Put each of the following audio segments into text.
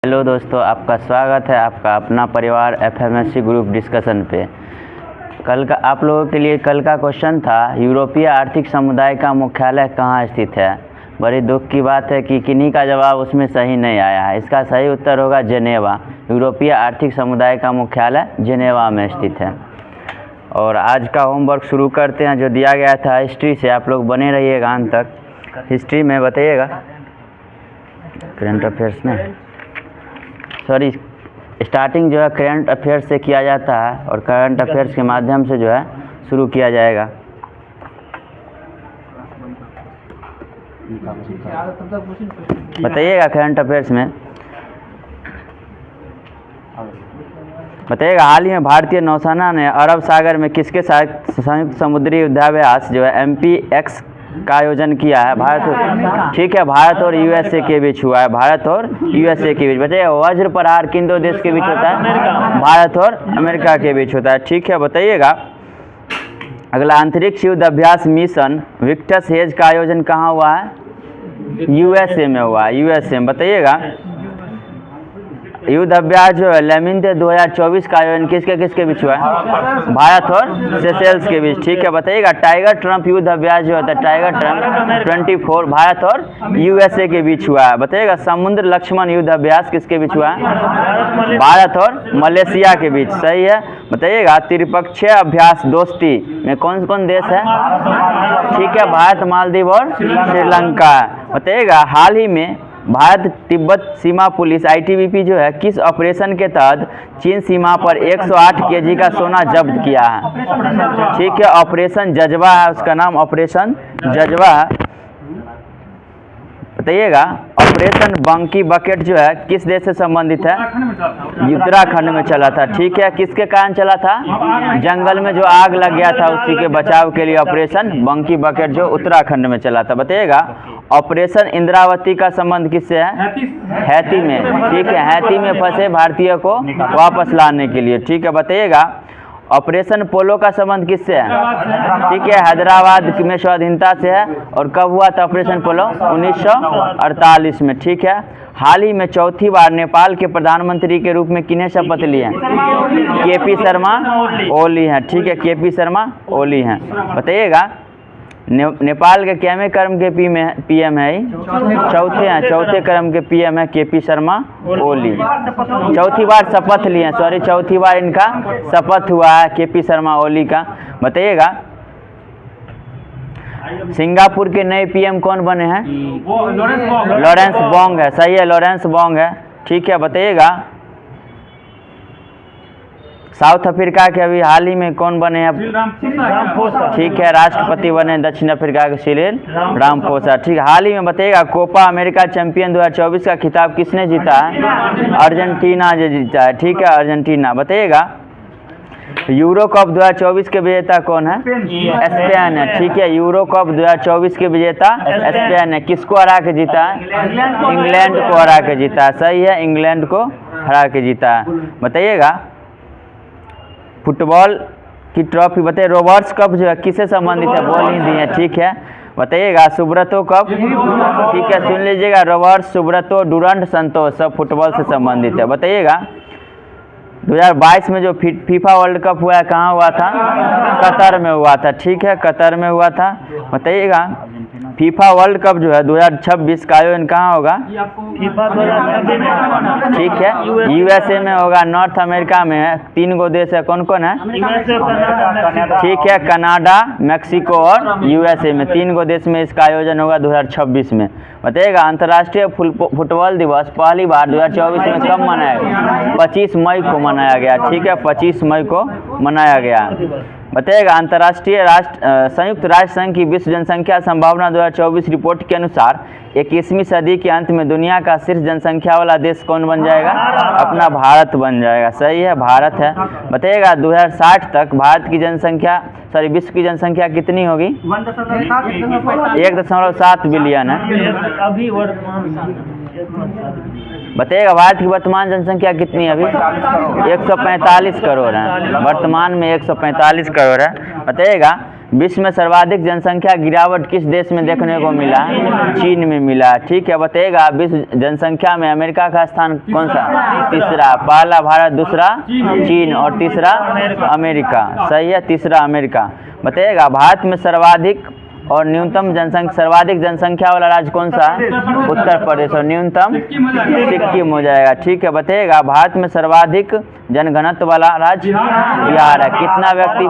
Hello दोस्तों, आपका स्वागत है आपका अपना परिवार एफएमएससी ग्रुप डिस्कशन पे। कल का आप लोगों के लिए कल का क्वेश्चन था, यूरोपीय आर्थिक समुदाय का मुख्यालय कहाँ स्थित है। बड़ी दुख की बात है कि किन्हीं का जवाब उसमें सही नहीं आया है। इसका सही उत्तर होगा जेनेवा। यूरोपीय आर्थिक समुदाय का मुख्यालय जेनेवा में स्थित है। और आज का होमवर्क शुरू करते हैं, जो दिया गया था हिस्ट्री से। आप लोग बने रहिएगा अंत तक। हिस्ट्री में बताइएगा, करंट अफेयर्स में सॉरी स्टार्टिंग जो है करंट अफेयर्स से किया जाता है और करंट अफेयर्स के माध्यम से जो है शुरू किया जाएगा। बताइएगा करंट अफेयर्स में बताइएगा, हाल ही में भारतीय नौसेना ने अरब सागर में किसके साथ संयुक्त समुद्री युद्धाभ्यास जो है MPX का आयोजन किया है। भारत, ठीक है, भारत और USA के बीच हुआ है। भारत और USA के बीच। बताइए वज्र प्रहार किन दो देश के बीच होता है? भारत और अमेरिका के बीच होता है। ठीक है, बताइएगा अगला, अंतरिक्ष युद्ध अभ्यास मिशन विक्टस हेज का आयोजन कहाँ हुआ है? USA में हुआ है। USA में। बताइएगा युद्ध अभ्यास जो है लेमिंते 2024 का आयोजन किसके बीच हुआ है? भारत और सेशेल्स के बीच। ठीक है, बताइएगा टाइगर ट्रम्प युद्ध अभ्यास जो होता है टाइगर ट्रम्प 24 भारत और USA के बीच हुआ है। बताइएगा समुद्र लक्ष्मण युद्ध अभ्यास किसके बीच हुआ है? भारत और मलेशिया के बीच। सही है। बताइएगा त्रिपक्षीय अभ्यास दोस्ती में कौन कौन देश है? ठीक है, भारत, मालदीव और श्रीलंका। बताइएगा हाल ही में भारत तिब्बत सीमा पुलिस ITBP जो है किस ऑपरेशन के तहत चीन सीमा पर 108 kg का सोना जब्त किया है? ठीक है, ऑपरेशन जज्बा है, उसका नाम ऑपरेशन जज्बा है। बताइएगा ऑपरेशन बंकी बकेट जो है किस देश से संबंधित है? उत्तराखंड में चला था। ठीक है, किसके कारण चला था? जंगल में जो आग लग गया था उसी के बचाव के लिए ऑपरेशन बंकी बकेट जो उत्तराखंड में चला था। बताइएगा ऑपरेशन इंद्रावती का संबंध किससे है? हैती में। ठीक है, हैती में फंसे भारतीय को वापस लाने के लिए। ठीक है, बताइएगा ऑपरेशन पोलो का संबंध किससे है? ठीक है, हैदराबाद में स्वाधीनता से है। और कब हुआ था ऑपरेशन पोलो? 1948 में। ठीक है, हाल ही में चौथी बार नेपाल के प्रधानमंत्री के रूप में किन्हें शपथ ली है? KP शर्मा ओली हैं। ठीक है, KP शर्मा ओली हैं। बताइएगा नेपाल के कैमे क्रम के PM है? चौथे हैं। चौथे क्रम के PM है KP शर्मा ओली। चौथी बार शपथ लिए हैं, सॉरी चौथी बार इनका शपथ हुआ है KP शर्मा ओली का। बताइएगा सिंगापुर के नए PM कौन बने हैं? लॉरेंस बोंग है। सही है, लॉरेंस बोंग है। ठीक है, बताइएगा साउथ अफ्रीका के अभी हाल ही में कौन बने हैं? ठीक है, राष्ट्रपति बने दक्षिण अफ्रीका के सिरिल रामाफोसा। ठीक है, हाल ही में बताइएगा कोपा अमेरिका चैंपियन 2024 का खिताब किसने जीता है? अर्जेंटीना ने जीता है। ठीक है, अर्जेंटीना। बताइएगा यूरो कप 2024 के विजेता कौन है? स्पेन है। ठीक है, यूरो कप 2024 के विजेता स्पेन है। किसको हरा के जीता है? इंग्लैंड को हरा के जीता है। सही है, इंग्लैंड को हरा के जीता है। बताइएगा फुटबॉल की ट्रॉफी बताइए रोबर्ट्स कप जो है किससे संबंधित है? बॉल ही दी है। ठीक है, बताइएगा सुब्रतो कप। ठीक है, सुन लीजिएगा रोबर्ट्स, सुब्रतो, डुरंड, संतोष सब फुटबॉल से संबंधित है। बताइएगा 2022 में जो फीफा वर्ल्ड कप हुआ है कहाँ हुआ था? कतर में हुआ था। ठीक है, कतर में हुआ था। बताइएगा फीफा वर्ल्ड कप जो है 2026 का आयोजन कहाँ होगा? ठीक है, USA में होगा। नॉर्थ अमेरिका में है। 3 गो देश है, कौन कौन है? ठीक है, कनाडा, मैक्सिको और USA में 3 गो देश में इसका आयोजन होगा 2026 में। बताइएगा अंतर्राष्ट्रीय फुटबॉल दिवस पहली बार 2024 में कब मनाया गया? 25 मई को मनाया गया। ठीक है, 25 मई को मनाया गया। बताइएगा अंतर्राष्ट्रीय संयुक्त राष्ट्र संघ की विश्व जनसंख्या संभावना 2024 रिपोर्ट के अनुसार 21वीं सदी के अंत में दुनिया का शीर्ष जनसंख्या वाला देश कौन बन जाएगा? अपना भारत बन जाएगा। सही है, भारत है। बताइएगा 2060 तक भारत की जनसंख्या विश्व की जनसंख्या कितनी होगी? 1.7 बिलियन है। बताइएगा भारत की वर्तमान जनसंख्या कितनी है अभी? 145 करोड़ है, वर्तमान में 145 करोड़ है। बताइएगा विश्व में सर्वाधिक जनसंख्या गिरावट किस देश में देखने को मिला? चीन में मिला। ठीक है, बताइएगा विश्व जनसंख्या में अमेरिका का स्थान कौन सा? तीसरा। पहला भारत, दूसरा चीन और तीसरा अमेरिका। सही है, तीसरा अमेरिका। बताइएगा भारत में सर्वाधिक और न्यूनतम जनसंख्या, सर्वाधिक जनसंख्या वाला राज्य कौन सा है? उत्तर प्रदेश। और न्यूनतम सिक्किम हो जाएगा। ठीक है, बताइएगा भारत में सर्वाधिक जनघनत्व वाला राज्य बिहार है। कितना व्यक्ति?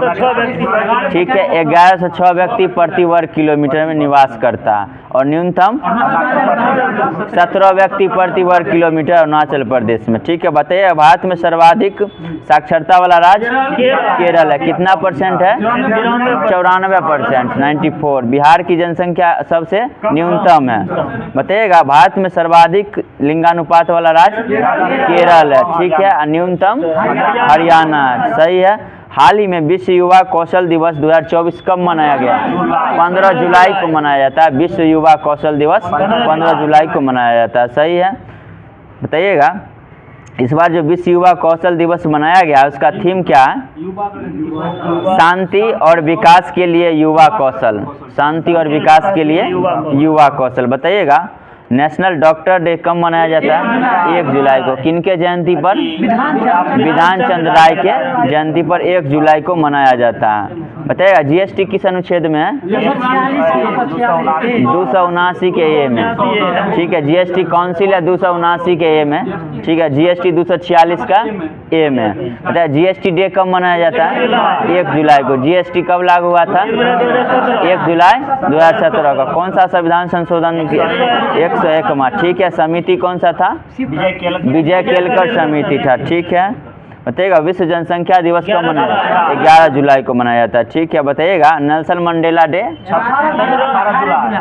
ठीक है, 11 से 6 व्यक्ति प्रति वर्ग किलोमीटर में निवास करता है। और न्यूनतम 17 व्यक्ति प्रति वर्ग किलोमीटर अरुणाचल प्रदेश में। ठीक है, बताइए भारत में सर्वाधिक साक्षरता वाला राज्य केरल है। कितना परसेंट है? 94%, 94। बिहार की जनसंख्या सबसे न्यूनतम है। बताइएगा भारत में सर्वाधिक लिंगानुपात वाला राज्य केरल है। ठीक है, न्यूनतम हरियाणा। सही है। हाल ही में विश्व युवा कौशल दिवस 2024 कब मनाया गया? 15 जुलाई को मनाया जाता है। विश्व युवा कौशल दिवस 15 जुलाई को मनाया जाता है। सही है। बताइएगा इस बार जो विश्व युवा कौशल दिवस मनाया गया उसका थीम क्या है? शांति और विकास के लिए युवा कौशल। शांति और विकास के लिए युवा कौशल। बताइएगा नेशनल डॉक्टर डे कब मनाया जाता है? 1 जुलाई को। किनके जयंती पर? विधान चंद्र राय के जयंती पर 1 जुलाई को मनाया जाता है। बताइएगा जीएसटी किस अनुच्छेद में है? 279 के ए में। ठीक है, जीएसटी काउंसिल है 279 के ए में। ठीक है, जीएसटी 246 का ए में। बताइए जीएसटी डे कब मनाया जाता है? 1 जुलाई को। जीएसटी कब लागू हुआ था? 1 जुलाई 2017 का। कौन सा संविधान संशोधन किया? 101 में। ठीक है, समिति कौन सा था? विजय केलकर समिति था। ठीक है, बताइएगा विश्व जनसंख्या दिवस कब मनाया? 11 जुलाई को मनाया जाता है। ठीक है, बताइएगा नेल्सन मंडेला डे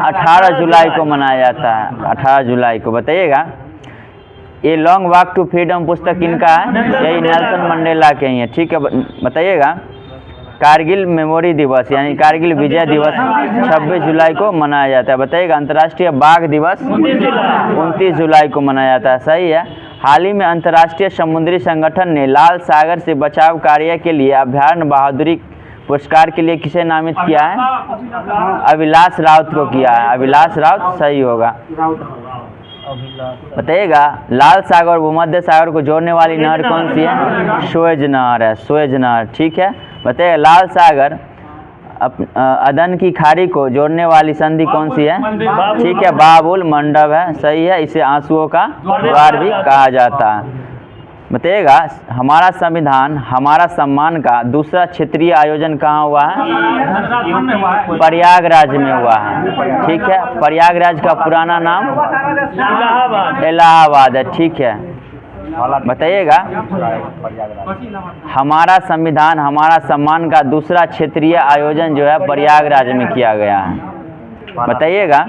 18 जुलाई को मनाया जाता है। 18 जुलाई को। बताइएगा ये लॉन्ग वॉक टू फ्रीडम पुस्तक किनका है? यही नेल्सन मंडेला के ही है। ठीक है, बताइएगा कारगिल मेमोरी दिवस यानी कारगिल विजय दिवस 26 जुलाई को मनाया जाता है। बताइएगा अंतर्राष्ट्रीय बाघ दिवस 29 जुलाई को मनाया जाता है। सही है। हाल ही में अंतर्राष्ट्रीय समुद्री संगठन ने लाल सागर से बचाव कार्य के लिए अभ्यारण्य बहादुरी पुरस्कार के लिए किसे नामित किया है? अभिलाष राउत को किया है। अभिलाष राउत सही होगा। बताइएगा लाल सागर और भूमध्य सागर को जोड़ने वाली नहर कौन सी है? सुएज नहर है। सुएज नहर। ठीक है, बताइएगा लाल सागर अदन की खाड़ी को जोड़ने वाली संधि कौन सी है? ठीक है, बाबुल मंडप है। सही है, इसे आंसुओं का द्वार भी कहा जाता है। बताइएगा हमारा संविधान हमारा सम्मान का दूसरा क्षेत्रीय आयोजन कहाँ हुआ है? प्रयागराज में हुआ है। ठीक है, प्रयागराज का पुराना नाम इलाहाबाद है। ठीक है, बताइएगा हमारा संविधान हमारा सम्मान का दूसरा क्षेत्रीय आयोजन जो है प्रयागराज में किया गया है। बताइएगा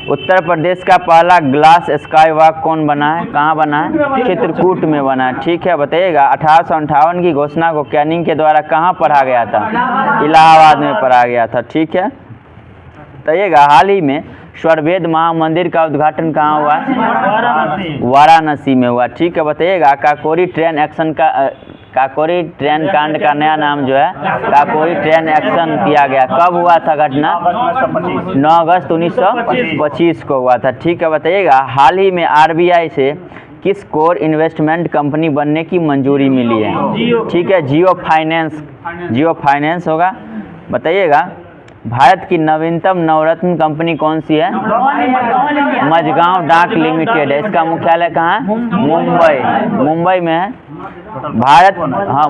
उत्तर प्रदेश का पहला ग्लास स्काई वॉक कौन बना है? कहाँ बना है? चित्रकूट में बना है। ठीक है, बताइएगा 1858 की घोषणा को कैनिंग के द्वारा कहाँ पढ़ा गया था? इलाहाबाद में पढ़ा गया था। ठीक है, बताइएगा हाल ही में स्वरवेद महामंदिर का उद्घाटन कहाँ हुआ? वाराणसी में हुआ। ठीक है, बताइएगा काकोरी ट्रेन एक्शन का काकोरी ट्रेन कांड का नया नाम जो है काकोरी ट्रेन एक्शन किया गया। कब हुआ था घटना? 9 अगस्त 1925 को हुआ था। ठीक है, बताइएगा हाल ही में आरबीआई से किस कोर इन्वेस्टमेंट कंपनी बनने की मंजूरी मिली है? ठीक है, जियो फाइनेंस होगा। बताइएगा भारत की नवीनतम नवरत्न कंपनी कौन सी है? मझगांव डाक लिमिटेड है। इसका मुख्यालय कहाँ है? मुंबई में है। भारत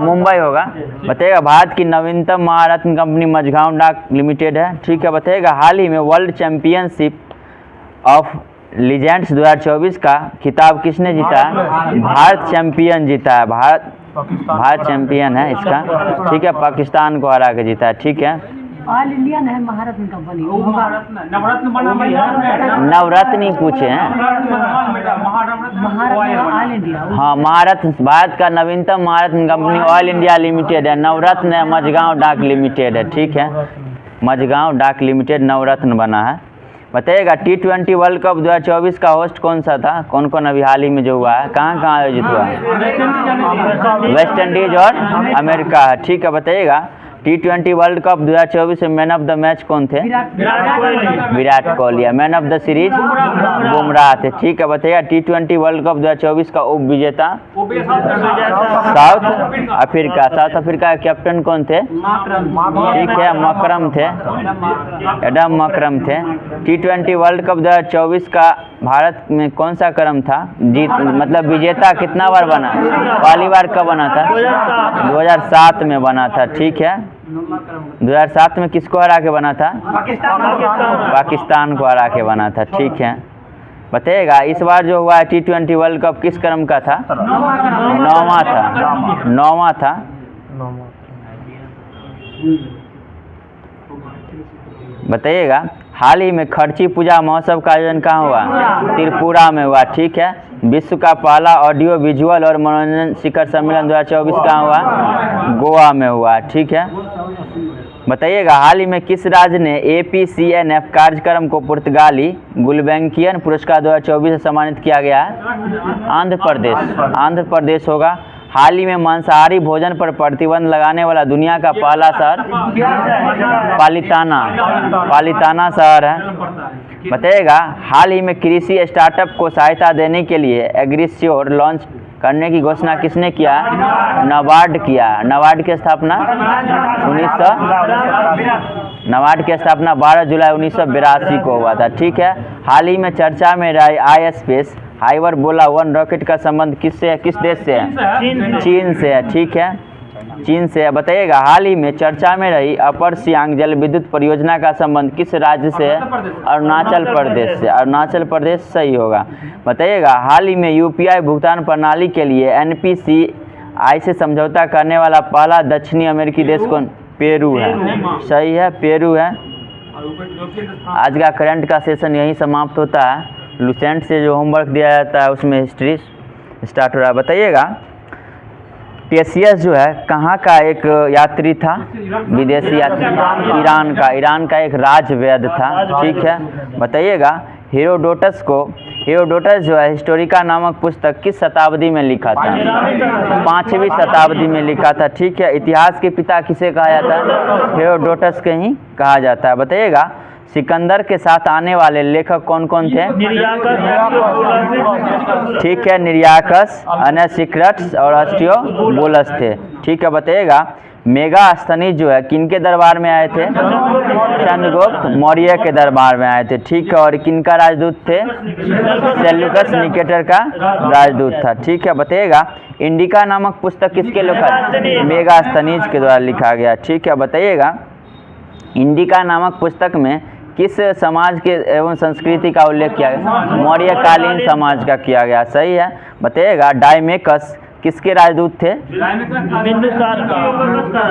मुंबई होगा। बताइएगा भारत की नवीनतम महारत्न कंपनी मझगांव डाक लिमिटेड है। ठीक है, बताइएगा हाल ही में वर्ल्ड चैंपियनशिप ऑफ लीजेंड्स 2024 का खिताब किसने जीता है? भारत चैंपियन जीता है। भारत चैंपियन है इसका। ठीक है, पाकिस्तान को हरा के जीता है। ठीक है, ऑल इंडियन है महारत्न कंपनी। नवरत्न ही पूछे हैं। All India. हाँ, महारत्न भारत का नवीनतम महारत्न कंपनी ऑल इंडिया लिमिटेड है। नवरत्न है मझगांव डाक लिमिटेड है। ठीक है, मझगांव डाक लिमिटेड नवरत्न बना है। बताइएगा T20 वर्ल्ड कप 2024 का होस्ट कौन सा था? कौन कौन अभी हाल ही में जो हुआ है, कहाँ कहाँ आयोजित हुआ है? वेस्ट इंडीज और अमेरिका है। ठीक है, बताइएगा T20 वर्ल्ड कप 2024 में मैन ऑफ द मैच कौन थे? Virat Kohli. Man of the series Bumrah थे। ठीक है, बताइएगा T20 वर्ल्ड कप 2024 का उप विजेता साउथ अफ्रीका। साउथ अफ्रीका के कैप्टन कौन थे? ठीक है, मकरम थे, एडम मकरम थे। T20 वर्ल्ड कप 2024 का भारत में कौन सा क्रम था? जीत मतलब विजेता कितना बार बना? पहली बार कब बना था? 2007 में बना था। ठीक है, 2007 में किसको हरा के बना था? पाकिस्तान को हरा के बना था। ठीक है, बताइएगा इस बार जो हुआ है T20 वर्ल्ड कप किस क्रम का था? 9वां था। 9वां था। बताइएगा हाल ही में खर्ची पूजा महोत्सव का आयोजन कहाँ हुआ? त्रिपुरा में हुआ। ठीक है, विश्व का पहला ऑडियो विजुअल और मनोरंजन शिखर सम्मेलन 2024 कहाँ हुआ? गोवा में हुआ। ठीक है, बताइएगा हाल ही में किस राज्य ने APCNF कार्यक्रम को पुर्तगाली गुलबैंकियन पुरस्कार 2024 से सम्मानित किया गया है? आंध्र प्रदेश। आंध्र प्रदेश होगा। हाल ही में मांसाहारी भोजन पर प्रतिबंध लगाने वाला दुनिया का पहला शहर पालिताना शहर है। बताइएगा हाल ही में कृषि स्टार्टअप को सहायता देने के लिए एग्रीश्योर लॉन्च करने की घोषणा किसने किया? नाबार्ड किया। नाबार्ड की स्थापना 12 जुलाई 1982 को हुआ था। ठीक है, हाल ही में चर्चा में रही iSpace हाइपरबोला 1 रॉकेट का संबंध किससे है? किस देश से है? चीन से है। ठीक है, चीन से है। बताइएगा हाल ही में चर्चा में रही अपर सियांग जल विद्युत परियोजना का संबंध किस राज्य से है? अरुणाचल प्रदेश से। अरुणाचल प्रदेश सही होगा। बताइएगा हाल ही में UPI भुगतान प्रणाली के लिए NPCI से समझौता करने वाला पहला दक्षिणी अमेरिकी देश कौन? पेरू है। सही है, पेरू है। आज का करंट का सेशन यहीं समाप्त होता है। लुसेंट से जो होमवर्क दिया जाता है उसमें हिस्ट्री स्टार्ट हो रहा है। बताइएगा टेसियस जो है कहाँ का एक यात्री था? विदेशी यात्री, ईरान का एक राजवैद्य था। ठीक है, बताइएगा हेरोडोटस जो है हिस्टोरिका नामक पुस्तक किस शताब्दी में लिखा था? 5वीं शताब्दी में लिखा था। ठीक है, इतिहास के पिता किसे कहा जाता है? हेरोडोटस के ही कहा जाता है। बताइएगा सिकंदर के साथ आने वाले लेखक कौन कौन थे? ठीक है, निर्याकस, अनसिक्रट्स और अस्टियोबुलस थे। ठीक है, बताइएगा मेगास्थनीज जो है किनके दरबार में आए थे? चंद्रगुप्त मौर्य के दरबार में आए थे। ठीक है, और किनका राजदूत थे? सेल्यूकस निकेटर का राजदूत था। ठीक है, बताइएगा इंडिका नामक पुस्तक किसके लिखा? मेगास्थनीज के द्वारा लिखा गया। ठीक है, बताइएगा इंडिका नामक पुस्तक में किस समाज के एवं संस्कृति का उल्लेख किया गया? मौर्यकालीन समाज का किया गया। सही है। बताइएगा डायमेकस किसके राजदूत थे?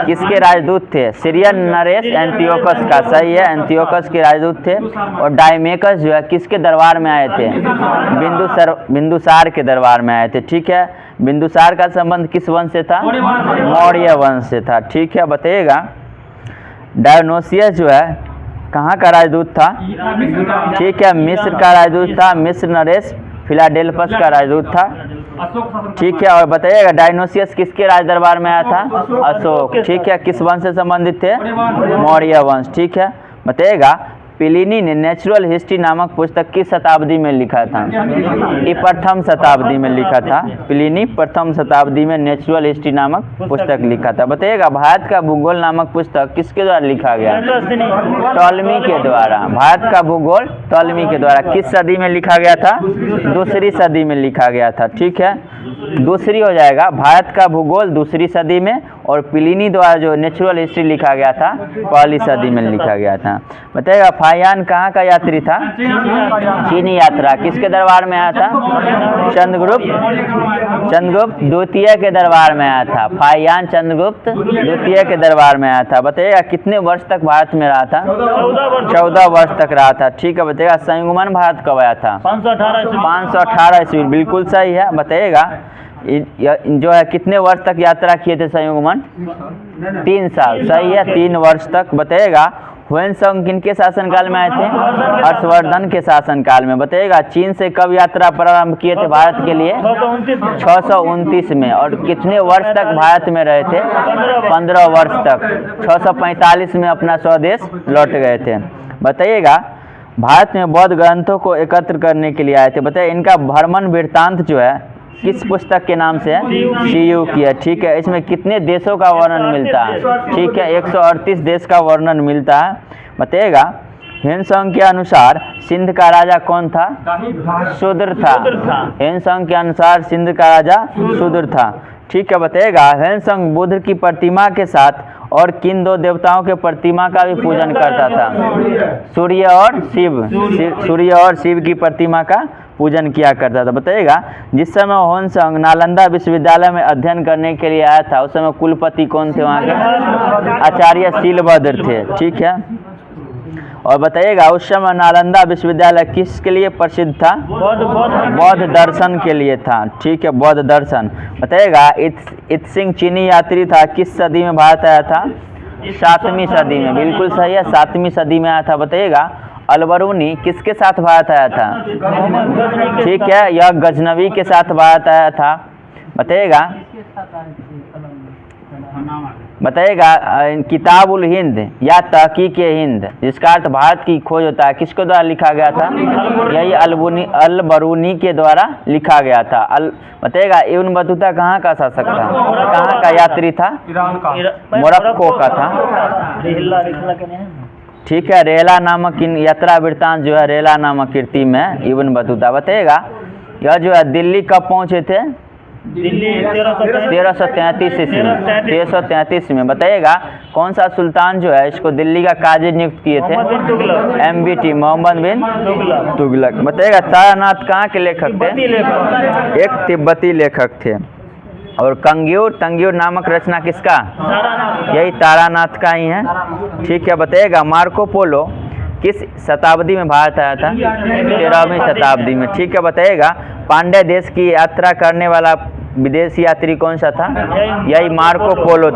किसके राजदूत थे? सीरियन नरेश एंटियोकस का। सही है, एंटियोकस के राजदूत थे। और डायमेकस जो है किसके दरबार में आए थे? बिंदुसार के दरबार में आए थे। ठीक है, बिंदुसार का संबंध किस वंश से था? मौर्य वंश से था। ठीक है, बताइएगा डायोनोसियस जो है कहाँ का राजदूत था? ठीक है, मिस्र का राजदूत था। मिस्र नरेश फिलाडेल्फस का राजदूत था। ठीक है, और बताइएगा डायोनोसियस किसके राज दरबार में आया था? अशोक। ठीक है, किस वंश से संबंधित थे? मौर्य वंश। ठीक है, बताइएगा प्लिनी ने नेचुरल हिस्ट्री नामक पुस्तक किस शताब्दी में लिखा था? ये प्रथम शताब्दी में लिखा था। प्लिनी प्रथम शताब्दी में नेचुरल हिस्ट्री नामक पुस्तक लिखा था। बताइएगा भारत का भूगोल नामक पुस्तक किसके द्वारा लिखा गया? टॉलमी के द्वारा। भारत का भूगोल टॉलमी के द्वारा किस सदी में लिखा गया था? 2री सदी में लिखा गया था। ठीक है, दूसरी हो जाएगा भारत का भूगोल 2री सदी में, और प्लिनी द्वारा जो नेचुरल हिस्ट्री लिखा गया था 1ली सदी में लिखा गया था। बताइएगा फाहियान कहाँ का यात्री था? चीनी यात्रा। किसके दरबार में आया था? चंद्रगुप्त द्वितीय के दरबार में आया था। फाहियान चंद्रगुप्त द्वितीय के दरबार में आया था। बताइएगा कितने वर्ष तक भारत में रहा था? 14 वर्ष तक रहा था। ठीक है, बताइएगा संयुग्मन भारत कब आया था? 518 ईस्वी। बिल्कुल सही है। बताइएगा जो है कितने वर्ष तक यात्रा किए थे संयुग्मन? 3 साल। सही है, 3 वर्ष तक। बताइएगा ह्वेनसांग किनके शासनकाल में आए थे? हर्षवर्धन के शासनकाल में। बताइएगा चीन से कब यात्रा प्रारंभ किए थे भारत के लिए? 629 में। और कितने वर्ष तक भारत में रहे थे? 15 वर्ष तक। 645 में अपना स्वदेश लौट गए थे। बताइएगा भारत में बौद्ध ग्रंथों को एकत्र करने के लिए आए थे। बताइए इनका भ्रमण वृत्तांत जो है किस पुस्तक के नाम से है? सीयू की है। ठीक है, इसमें कितने देशों का वर्णन मिलता है? ठीक है, 138 देश का वर्णन मिलता है। बताइएगा ह्वेनसांग के अनुसार सिंध का राजा कौन था? शूद्र था। ह्वेनसांग के अनुसार सिंध का राजा शूद्र था। ठीक है, बताइएगा ह्वेनसांग बुद्ध की प्रतिमा के साथ और किन दो देवताओं के प्रतिमा का भी पूजन करता था? सूर्य और शिव। सूर्य और शिव की प्रतिमा का पूजन किया करता था। बताइएगा जिस समय ह्वेनसांग नालंदा विश्वविद्यालय में अध्ययन करने के लिए आया था उस समय कुलपति कौन थे वहाँ के? आचार्य शीलभद्र थे। ठीक है, और बताइएगा उस समय नालंदा विश्वविद्यालय किसके लिए प्रसिद्ध था? बौद्ध दर्शन के लिए था। ठीक है, बौद्ध दर्शन। बताइएगा इत्सिंग चीनी यात्री था, किस सदी में भारत आया था? 7वीं सदी में। बिल्कुल सही है, 7वीं सदी में आया था। बताइएगा अलबरूनी किसके साथ भारत आया था? ठीक है, यह गजनवी के साथ भारत आया था। बताइएगा किताब उल हिंद या तहकीक हिंद जिसका अर्थ भारत की खोज होता है किसके द्वारा लिखा गया था? यही अलबरूनी के द्वारा लिखा गया था। बताइएगा इब्न बतूता कहाँ का शासक था? कहाँ का यात्री था? मोरक्को का था। ठीक है, रेला नामक यात्रा वृत्तांत जो है रेला नामक कृति में इब्न बतूता। बताइएगा यह जो है दिल्ली कब पहुँचे थे? दिल्ली 1333 में। बताइएगा कौन सा सुल्तान जो है इसको दिल्ली का काजी नियुक्त किए थे? MBT मोहम्मद बिन तुगलक। बताइएगा तारानाथ कहाँ के लेखक थे? एक तिब्बती लेखक थे। और तंग्यूर नामक रचना किसका? यही तारानाथ का ही है। ठीक है, बताइएगा मार्को पोलो किस शताब्दी में भारत आया था? 13वीं शताब्दी में। ठीक है, बताइएगा पांड्य देश की यात्रा करने वाला विदेशी यात्री कौन सा था? यही मार्को पोलो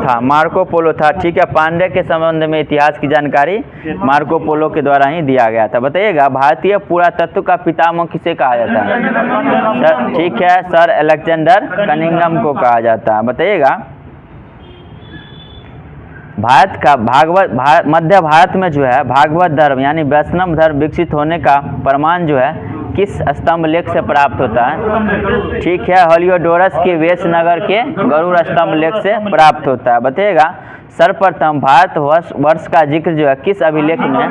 था। ठीक है, पांड्य के संबंध में इतिहास की जानकारी मार्को पोलो के द्वारा ही दिया गया था। बताइएगा भारतीय पुरातत्व का पितामह किसे कहा जाता है? ठीक है, सर अलेक्जेंडर कनिंघम को कहा जाता है। बताइएगा भारत का मध्य भारत में जो है भागवत धर्म यानी वैष्णव धर्म विकसित होने का प्रमाण जो है किस स्तंभ लेख से प्राप्त होता है? ठीक है, हेलियोडोरस के वेशनगर के गरुड़ स्तंभ लेख से प्राप्त होता है। बताइएगा सर्वप्रथम भारत वर्ष का जिक्र जो है किस अभिलेख में?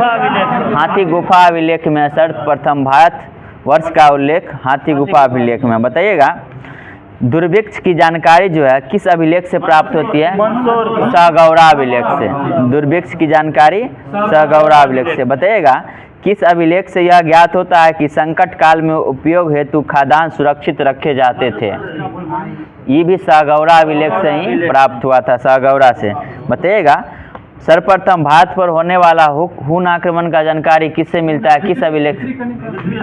हाथी गुफा अभिलेख में। सर्वप्रथम भारत वर्ष का उल्लेख हाथी गुफा अभिलेख में। बताइएगा दुर्भिक्ष की जानकारी जो है किस अभिलेख से प्राप्त होती है? सहगौरा अभिलेख से। दुर्भिक्ष की जानकारी सहगौरा अभिलेख से। बताइएगा किस अभिलेख से यह ज्ञात होता है कि संकट काल में उपयोग हेतु खाद्यान्न सुरक्षित रखे जाते थे? ये भी सहगौरा अभिलेख से ही प्राप्त हुआ था, सहगौरा से। बताइएगा सर्वप्रथम भारत पर होने वाला हुन आक्रमण का जानकारी किससे मिलता है? किस अभिलेख?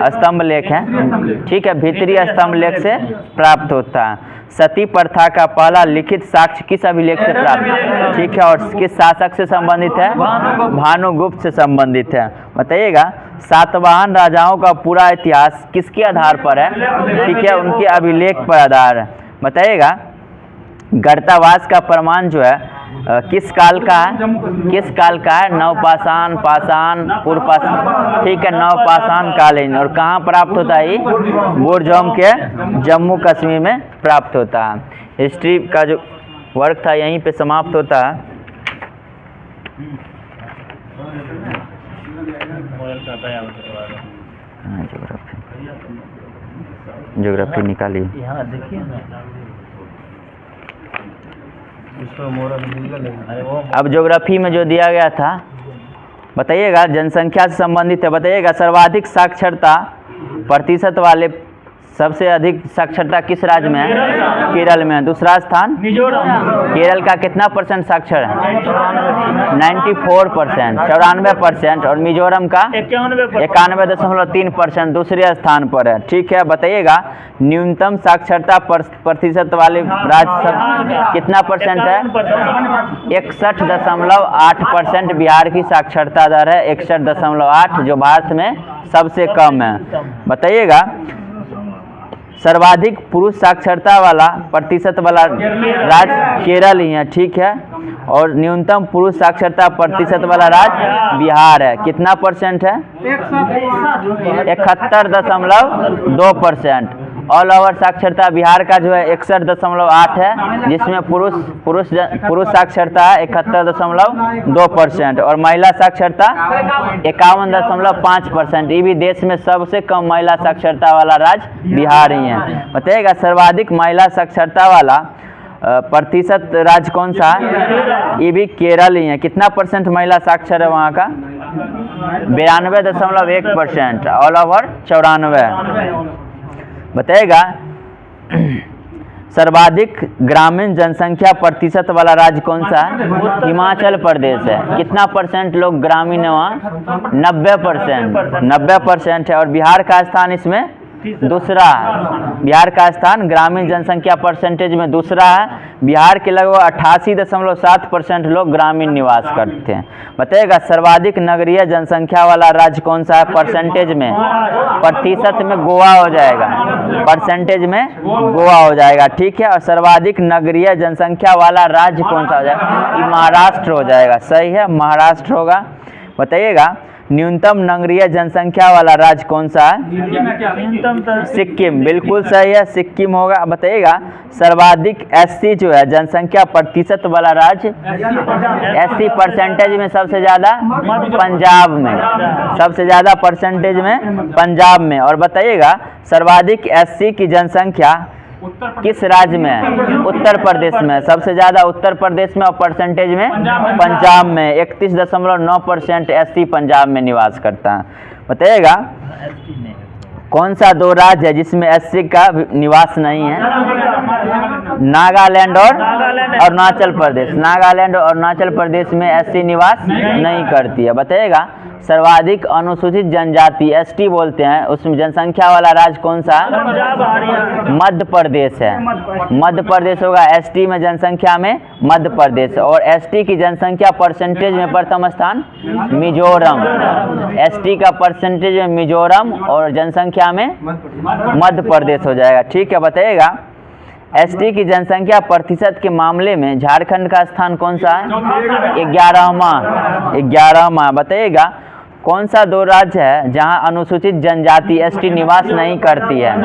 स्तंभ लेख है। ठीक है, भीतरी स्तंभ लेख से प्राप्त होता है। सती प्रथा का पहला लिखित साक्ष्य किस अभिलेख से प्राप्त? ठीक है, और किस शासक से संबंधित है? भानुगुप्त से संबंधित है। बताइएगा सातवाहन राजाओं का पूरा इतिहास किसके आधार पर है? ठीक है, उनके अभिलेख पर आधार है। बताइएगा गर्तावास का प्रमाण जो है किस काल का है? किस काल का है? नवपाषाण, पाषाण, पूर्वपाषाण। ठीक है, नवपाषाण कालीन। और कहाँ प्राप्त होता है? बोरजोम के जम्मू कश्मीर में प्राप्त होता है। हिस्ट्री का जो वर्क था यहीं पे समाप्त होता है। ज्योग्राफी निकालिए। अब ज्योग्राफी में जो दिया गया था बताइएगा जनसंख्या से संबंधित है। बताइएगा सर्वाधिक साक्षरता प्रतिशत वाले सबसे अधिक साक्षरता किस राज्य में है? केरल में है। दूसरा स्थान केरल का कितना % साक्षर है? 94%, 94%। और मिजोरम का 91.3% दूसरे स्थान पर है। ठीक है, बताइएगा न्यूनतम साक्षरता प्रतिशत वाले राज्य सब कितना % है? 61.8% बिहार की साक्षरता दर है, 61.8, जो भारत में सबसे कम है। बताइएगा सर्वाधिक पुरुष साक्षरता वाला प्रतिशत वाला राज्य केरल ही है। ठीक है, और न्यूनतम पुरुष साक्षरता प्रतिशत वाला राज्य बिहार है। कितना % है? 71.2%। ऑल ओवर साक्षरता बिहार का जो है 61.8 है, जिसमें पुरुष साक्षरता है 71.2% और महिला साक्षरता 51.5%। ये भी देश में सबसे कम महिला साक्षरता वाला राज्य बिहार ही है। बताइएगा सर्वाधिक महिला साक्षरता वाला प्रतिशत राज्य कौन सा है? ये भी केरल ही है। कितना % महिला साक्षर है वहाँ का? 92.1%। All over 94। बताइएगा सर्वाधिक ग्रामीण जनसंख्या प्रतिशत वाला राज्य कौन सा है? हिमाचल प्रदेश है। कितना % लोग ग्रामीण है वहाँ? 90% है। और बिहार का स्थान इसमें दूसरा है। बिहार का स्थान ग्रामीण जनसंख्या परसेंटेज में दूसरा है। बिहार के लगभग 88.7% लोग ग्रामीण निवास करते हैं। बताइएगा सर्वाधिक नगरीय जनसंख्या वाला राज्य कौन सा है? परसेंटेज में, प्रतिशत में गोवा हो जाएगा, परसेंटेज में गोवा हो जाएगा। ठीक है, और सर्वाधिक नगरीय जनसंख्या वाला राज्य कौन सा हो जाएगा? ये महाराष्ट्र हो जाएगा। सही है, महाराष्ट्र होगा। बताइएगा न्यूनतम नगरीय जनसंख्या वाला राज्य कौन सा है? सिक्किम, बिल्कुल सही है, सिक्किम होगा। बताइएगा सर्वाधिक SC जो है जनसंख्या प्रतिशत वाला राज्य, SC परसेंटेज में सबसे ज़्यादा पंजाब में, सबसे ज़्यादा परसेंटेज में पंजाब में। और बताइएगा सर्वाधिक SC की जनसंख्या किस राज्य में है? उत्तर प्रदेश में, सबसे ज़्यादा उत्तर प्रदेश में और परसेंटेज में पंजाब में 31.9% SC पंजाब में निवास करता है। बताइएगा कौन सा 2 राज्य है जिसमें SC का निवास नहीं है? नागालैंड और अरुणाचल प्रदेश। नागालैंड और अरुणाचल प्रदेश में SC निवास नहीं करती है। बताइएगा सर्वाधिक अनुसूचित जनजाति ST बोलते हैं, उसमें जनसंख्या वाला राज्य कौन सा है? मध्य प्रदेश है। मध्य प्रदेश होगा ST में जनसंख्या में मध्य प्रदेश। और ST की जनसंख्या परसेंटेज में प्रथम स्थान मिजोरम, ST का परसेंटेज में मिजोरम और जनसंख्या में मध्य प्रदेश हो जाएगा। ठीक है, बताइएगा ST की जनसंख्या प्रतिशत के मामले में झारखंड का स्थान कौन सा है? 11वां। बताइएगा कौन सा 2 राज्य है जहां अनुसूचित जनजाति ST निवास नहीं करती है?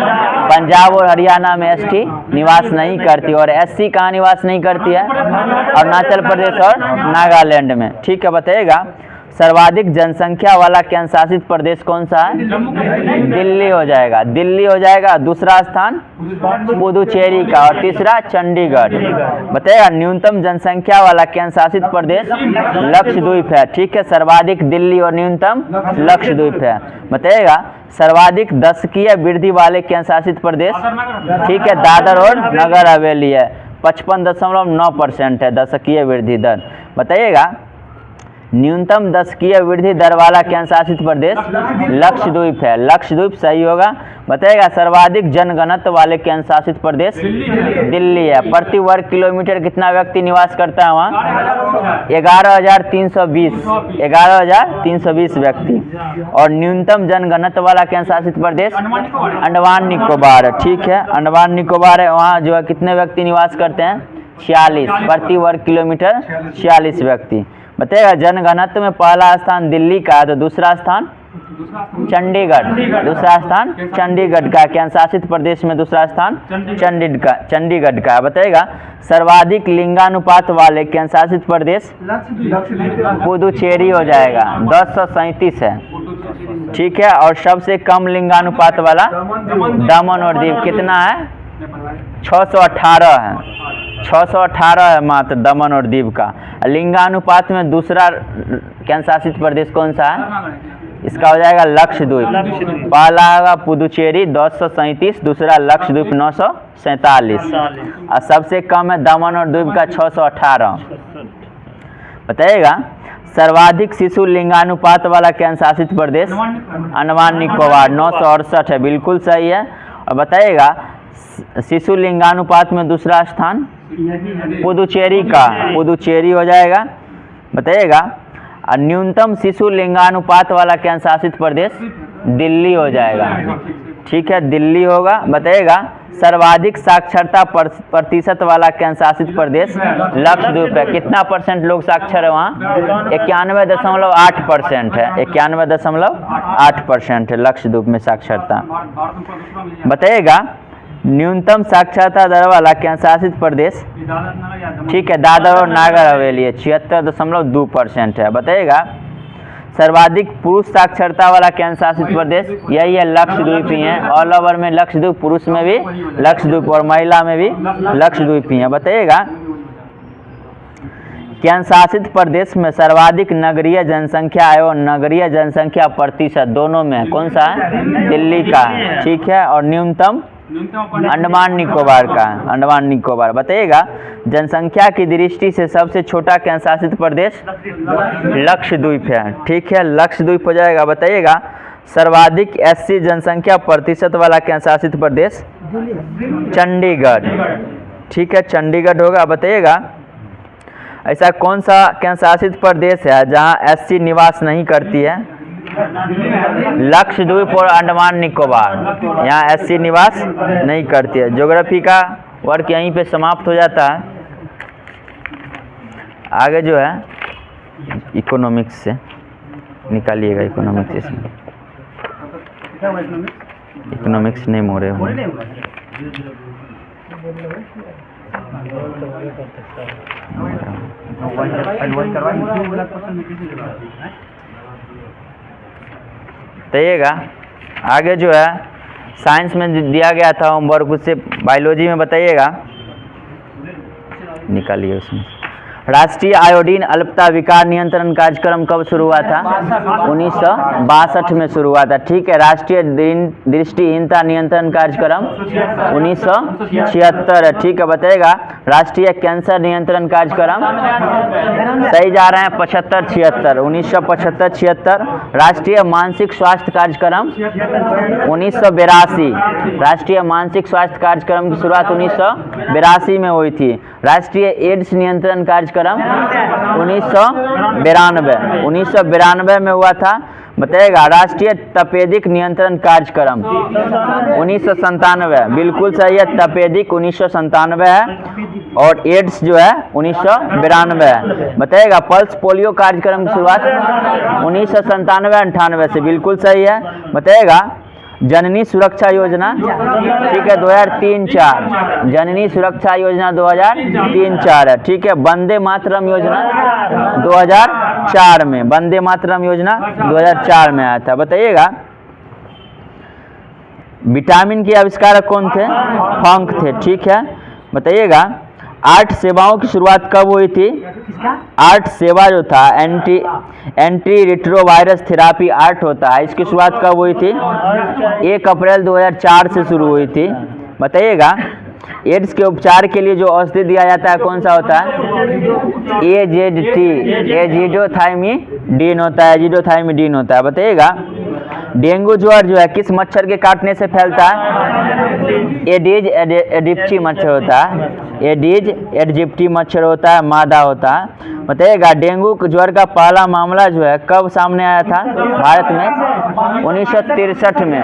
पंजाब और हरियाणा में ST निवास नहीं करती। और SC कहाँ निवास नहीं करती है? अरुणाचल प्रदेश और नागालैंड में। ठीक है, बताइएगा सर्वाधिक जनसंख्या वाला केंद्र शासित प्रदेश कौन सा है? दिल्ली हो जाएगा, दिल्ली हो जाएगा। दूसरा स्थान पुदुचेरी का और तीसरा चंडीगढ़। बताइएगा न्यूनतम जनसंख्या वाला केंद्र शासित प्रदेश लक्षद्वीप है। ठीक है, सर्वाधिक दिल्ली और न्यूनतम लक्षद्वीप है। बताइएगा सर्वाधिक दशकीय वृद्धि वाले केंद्र शासित प्रदेश, ठीक है, दादर और नगर हवेली है। 55.9% है दशकीय वृद्धि दर। बताइएगा न्यूनतम दशकीय वृद्धि दर वाला केंद्र शासित प्रदेश लक्षद्वीप है। लक्षद्वीप सही होगा। बताइएगा सर्वाधिक जनघनत्व वाले केंद्र शासित प्रदेश दिल्ली है। प्रति वर्ग किलोमीटर कितना व्यक्ति निवास करता है वहाँ? 11,320 व्यक्ति। और न्यूनतम जनघनत्व वाला केंद्र शासित प्रदेश अंडमान निकोबार है। ठीक है, अंडमान निकोबार है, वहाँ जो है कितने व्यक्ति निवास करते हैं? 46, प्रति वर्ग किलोमीटर 46 व्यक्ति। बताइएगा जनघनत्व में पहला स्थान दिल्ली का है, तो दूसरा स्थान चंडीगढ़, दूसरा स्थान चंडीगढ़ का। केंद्र शासित प्रदेश में दूसरा स्थान चंडीगढ़ का। बताइएगा सर्वाधिक लिंगानुपात वाले केंद्र शासित प्रदेश पुदुचेरी हो जाएगा, 1037 है। ठीक है, और सबसे कम लिंगानुपात वाला दमन और दीव, कितना है? 618 है, 618 है मात्र दमन और दीव का। लिंगानुपात में दूसरा केंद्र शासित प्रदेश कौन सा है? इसका हो जाएगा लक्षद्वीप। पहला होगा पुदुचेरी 237, दूसरा लक्षद्वीप 947 और सबसे कम है दमन और द्वीप का 618। बताइएगा सर्वाधिक शिशु लिंगानुपात वाला केंद्र शासित प्रदेश अंडमान निकोबार 968 है, बिल्कुल सही है। और बताइएगा शिशु लिंगानुपात में दूसरा स्थान पुदुचेरी का, पुदुचेरी हो जाएगा। बताइएगा और न्यूनतम शिशु लिंगानुपात वाला केंद्र शासित प्रदेश दिल्ली हो जाएगा, ठीक है, दिल्ली होगा। बताइएगा सर्वाधिक साक्षरता प्रतिशत वाला केंद्र शासित प्रदेश लक्षद्वीप है। कितना % लोग साक्षर है वहाँ? 91.8% है, 91.8% है लक्षद्वीप में साक्षरता। बताइएगा न्यूनतम साक्षरता दर वाला केंद्र शासित प्रदेश, ठीक है, दादर और नागर हवेली है, 76.2% है। बताइएगा सर्वाधिक पुरुष साक्षरता वाला केंद्र शासित प्रदेश यही है, लक्षद्वीप ही है। ऑल ओवर में लक्षद्वीप, पुरुष में भी लक्षद्वीप और महिला में भी लक्षद्वीप ही है। बताइएगा केंद्र शासित प्रदेश में सर्वाधिक नगरीय जनसंख्या एवं नगरीय जनसंख्या प्रतिशत दोनों में कौन सा है? दिल्ली का, ठीक है। और न्यूनतम अंडमान निकोबार का, अंडमान निकोबार। बताइएगा जनसंख्या की दृष्टि से सबसे छोटा केंद्र शासित प्रदेश लक्षद्वीप है, ठीक है, लक्षद्वीप हो जाएगा। बताइएगा सर्वाधिक SC जनसंख्या प्रतिशत वाला केंद्र शासित प्रदेश चंडीगढ़, ठीक है, चंडीगढ़ होगा। बताइएगा ऐसा कौन सा केंद्र शासित प्रदेश है जहां SC निवास नहीं करती है? लक्षद्वीप और अंडमान निकोबार, यहाँ SC निवास नहीं करती है। ज्योग्राफी का वर्क यहीं पे समाप्त हो जाता है। आगे जो है इकोनॉमिक्स से निकालिएगा, इकोनॉमिक्स इसमें इकोनॉमिक्स नहीं मोड़े हुए। बताइएगा आगे जो है साइंस में दिया गया था होमवर्क, उससे बायोलॉजी में बताइएगा, निकालिए उसमें। राष्ट्रीय आयोडीन अल्पता विकार नियंत्रण कार्यक्रम कब शुरू हुआ था? 1962 में शुरू हुआ था, ठीक है। राष्ट्रीय दृष्टिहीनता नियंत्रण कार्यक्रम 1976 है, ठीक है। बताइएगा राष्ट्रीय कैंसर नियंत्रण कार्यक्रम, सही जा रहे हैं, 75-76, 1975-76। राष्ट्रीय मानसिक स्वास्थ्य कार्यक्रम 1982, राष्ट्रीय मानसिक स्वास्थ्य कार्यक्रम की शुरुआत 1982 में हुई थी। राष्ट्रीय एड्स नियंत्रण कार्यक्रम 1992 में हुआ था। बताइएगा राष्ट्रीय तपेदिक नियंत्रण कार्यक्रम 1997, बिल्कुल सही है, तपेदिक 1997 है और एड्स जो है 1992 है। बताइएगा पल्स पोलियो कार्यक्रम की शुरुआत 1997-98 से, बिल्कुल सही है। बताइएगा जननी सुरक्षा योजना, ठीक है, 2003-04, जननी सुरक्षा योजना 2003-04 है, ठीक है। वंदे मातरम योजना 2004 में, वंदे मातरम योजना 2004 में आया था। बताइएगा विटामिन के आविष्कारक कौन थे? फंक थे, ठीक है। बताइएगा 8 सेवाओं की शुरुआत कब हुई थी? 8 सेवा जो था एंटी रिट्रोवायरस थेरापी 8 होता है, इसकी शुरुआत कब हुई थी? 1 अप्रैल 2004 से शुरू हुई थी। बताइएगा एड्स के उपचार के लिए जो औषधि दिया जाता है कौन सा होता है? AZT, एजिडोथाइमिडीन होता है, एजिडोथाइमिडीन होता है। बताइएगा डेंगू ज्वर जो है किस मच्छर के काटने से फैलता है? एडिज एडिप्टी मच्छर होता है, एडिज एडिप्टी मच्छर होता है, मादा होता है। बताइएगा डेंगू ज्वर का पहला मामला जो है कब सामने आया था भारत में? 1963 में।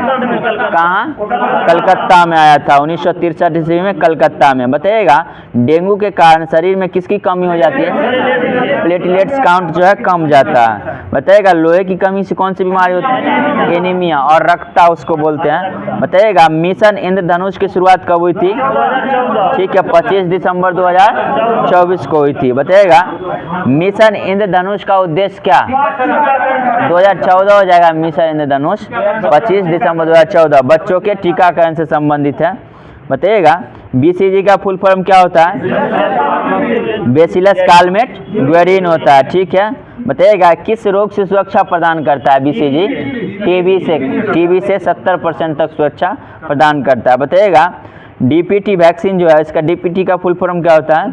कहाँ? कलकत्ता में आया था, 1963 ईस्वी में कलकत्ता में। बताइएगा डेंगू के कारण शरीर में किसकी कमी हो जाती है? प्लेटलेट्स काउंट जो है कम जाता है। बताइएगा लोहे की कमी से कौन सी बीमारी होती है? एनीमिया, और रक्तता उसको बोलते हैं। बताइएगा मिशन इंद्रधनुष की शुरुआत कब हुई थी? ठीक है 25 दिसंबर 2024 को हुई थी। बताइएगा मिशन इंद्रधनुष का उद्देश्य क्या? 2014 हो जाएगा मिशन इंद्रधनुष, 25 दिसंबर 2014 बच्चों के टीकाकरण से संबंधित है। बताइएगा। BCG का फुल फॉर्म क्या होता है? बेसिलस कालमेट ग्वेरिन होता है, ठीक है। बताइएगा किस रोग से सुरक्षा प्रदान करता है BCG? टीबी से 70% तक सुरक्षा प्रदान करता है। बताइएगा DPT वैक्सीन जो है, इसका DPT का फुल फॉर्म क्या होता है?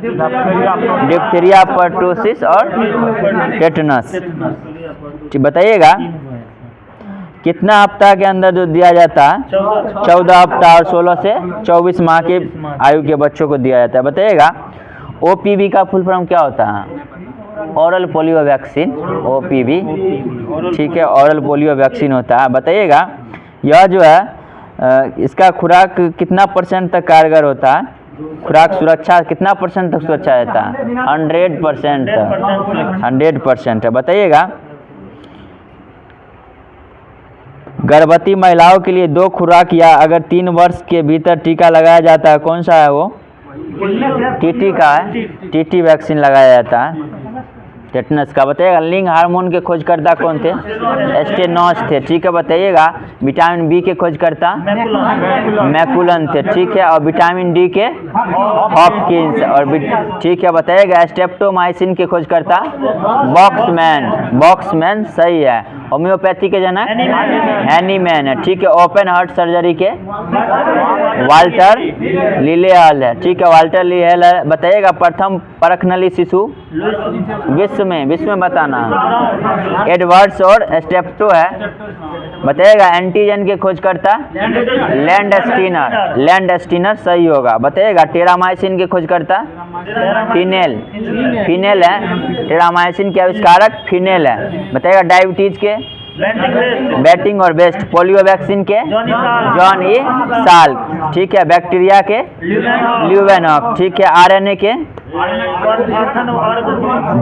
डिप्थीरिया, पर्टुसिस और टेटनस। बताइएगा कितना हफ्ता के अंदर जो दिया जाता है? 14 हफ्ता और 16 से 24 माह के आयु के बच्चों को दिया जाता है। बताइएगा OPV का फुल फॉर्म क्या होता है? ओरल पोलियो वैक्सीन, OPV, ठीक है, ओरल पोलियो वैक्सीन होता है। बताइएगा यह जो है इसका खुराक कितना % तक कारगर होता है? खुराक सुरक्षा कितना % तक सुरक्षा देता है? 100% तक, 100% है। बताइएगा गर्भवती महिलाओं के लिए 2 खुराक या अगर 3 वर्ष के भीतर टीका लगाया जाता है, कौन सा है वो? TT का है, TT वैक्सीन लगाया जाता है, टेटनस का। बताइएगा लिंग हार्मोन के खोजकर्ता कौन थे? स्टेनॉस थे, ठीक है। बताइएगा विटामिन बी के खोजकर्ता मैकुलन थे, ठीक है। और विटामिन डी के हॉपकिंस, और ठीक है। बताइएगा स्ट्रेप्टोमाइसिन के खोजकर्ता बॉक्समैन सही है। होम्योपैथी के जनक हैनीमैन है, ठीक है। ओपन हार्ट सर्जरी के वाल्टर लिलेहल है, ठीक है, वाल्टर लिलेहल है। बताइएगा प्रथम परखनली शिशु विश्व में बताना, एडवर्ड्स और स्टेप्टो है। बताइएगा एंटीजन के खोजकर्ता लैंड स्टीनर सही होगा। बताइएगा टेरामाइसिन के खोजकर्ता फिनेल है, टेरामाइसिन के आविष्कारक फिनेल है। बताइएगा डायबिटीज के बैटिंग और बेस्ट, पोलियो वैक्सीन के जॉन ई साल्क, ठीक है। बैक्टीरिया के ल्यूवेनॉक, ठीक है। RNA के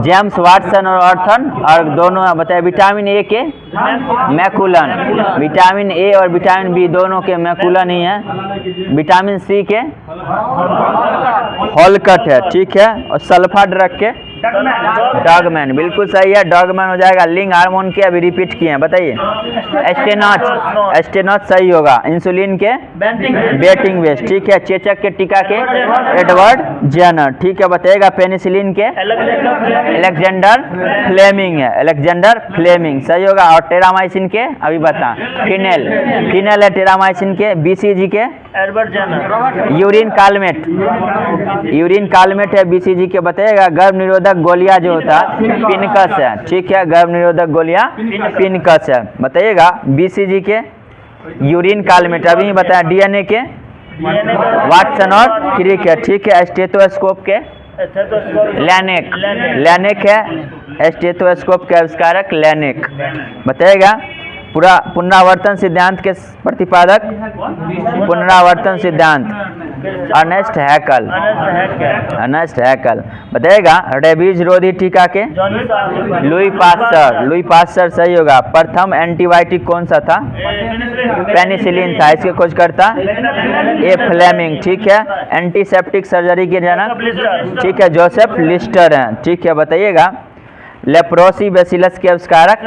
जेम्स वाटसन और ऑर्थन, और दोनों बताइए विटामिन ए के मैकुलन, विटामिन ए और विटामिन बी दोनों के मैकुलन ही है। विटामिन सी के हॉलकट है, ठीक है। और सल्फा ड्रग के डॉगमैन, बिल्कुल सही है, डॉगमैन हो जाएगा। लिंग हार्मोन के अभी रिपीट किए हैं, बताइए। स्टेनॉच सही होगा। इंसुलिन के बेटिंग वेस्ट, ठीक है। चेचक के टीका के एडवर्ड जेनर, ठीक है। बताइएगा पेनिसिलिन के अलेक्जेंडर फ्लेमिंग है, अलेक्जेंडर फ्लेमिंग सही होगा। और टेरामाइसिन के अभी बता फिनेल है टेरामाइसिन के। BCG के यूरिन कालमेट है BCG के। बताइएगा गर्भ निरोधक गोलियां जो होता है पिनकस है, ठीक है, गर्भ निरोधक गोलियां पिनकस है। बताइएगा BCG के यूरिन कालमेट अभी बताया। DNA के वाटसन और क्रिक है, ठीक है। स्टेथोस्कोप के लैनेक है, स्टेथोस्कोप के आविष्कारक लैनेक। बताइएगा पुनरावर्तन सिद्धांत के प्रतिपादक पुनरावर्तन सिद्धांत अर्नेस्ट हैकल। बताइएगा रेबीज रोधी टीका के लुई पास्चर सही होगा। प्रथम एंटीबायोटिक कौन सा था? पेनिसिलिन था, इसके खोजकर्ता ए फ्लेमिंग, ठीक है। एंटीसेप्टिक सर्जरी के जनक, ठीक है, जोसेफ लिस्टर हैं, ठीक है। बताइएगा लेप्रोसी बेसिलस के आविष्कारक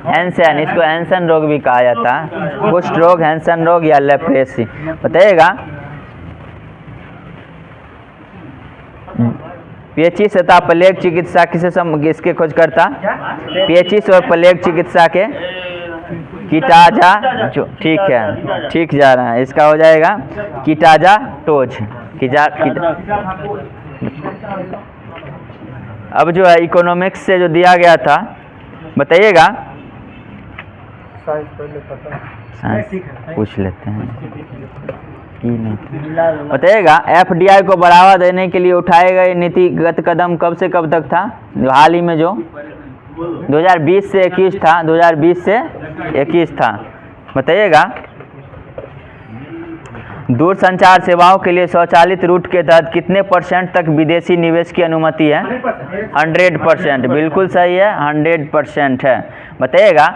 हैंसन, इसको हैंसन रोग भी कहा जाता है, कुष्ठ रोग, हैंसन रोग या लेप्रोसी। बताइएगा पेचिस तथा प्लेग चिकित्सा किसके खोजकर्ता? पेचिस और प्लेग चिकित्सा के कीटाजा, जो ठीक है, ठीक जा रहा है, इसका हो जाएगा कीटाजा टोज। अब जो है इकोनॉमिक्स से जो दिया गया था, बताइएगा पूछ लेते हैं कि नहीं। बताइएगा FDI को बढ़ावा देने के लिए उठाए गए नीतिगत कदम कब से कब तक था? जो हाल ही में जो 2020 से 21 था, 2020 से 21 था। बताइएगा दूरसंचार सेवाओं के लिए स्वचालित रूट के तहत कितने % तक विदेशी निवेश की अनुमति है? 100%, बिल्कुल सही है, 100% है। बताइएगा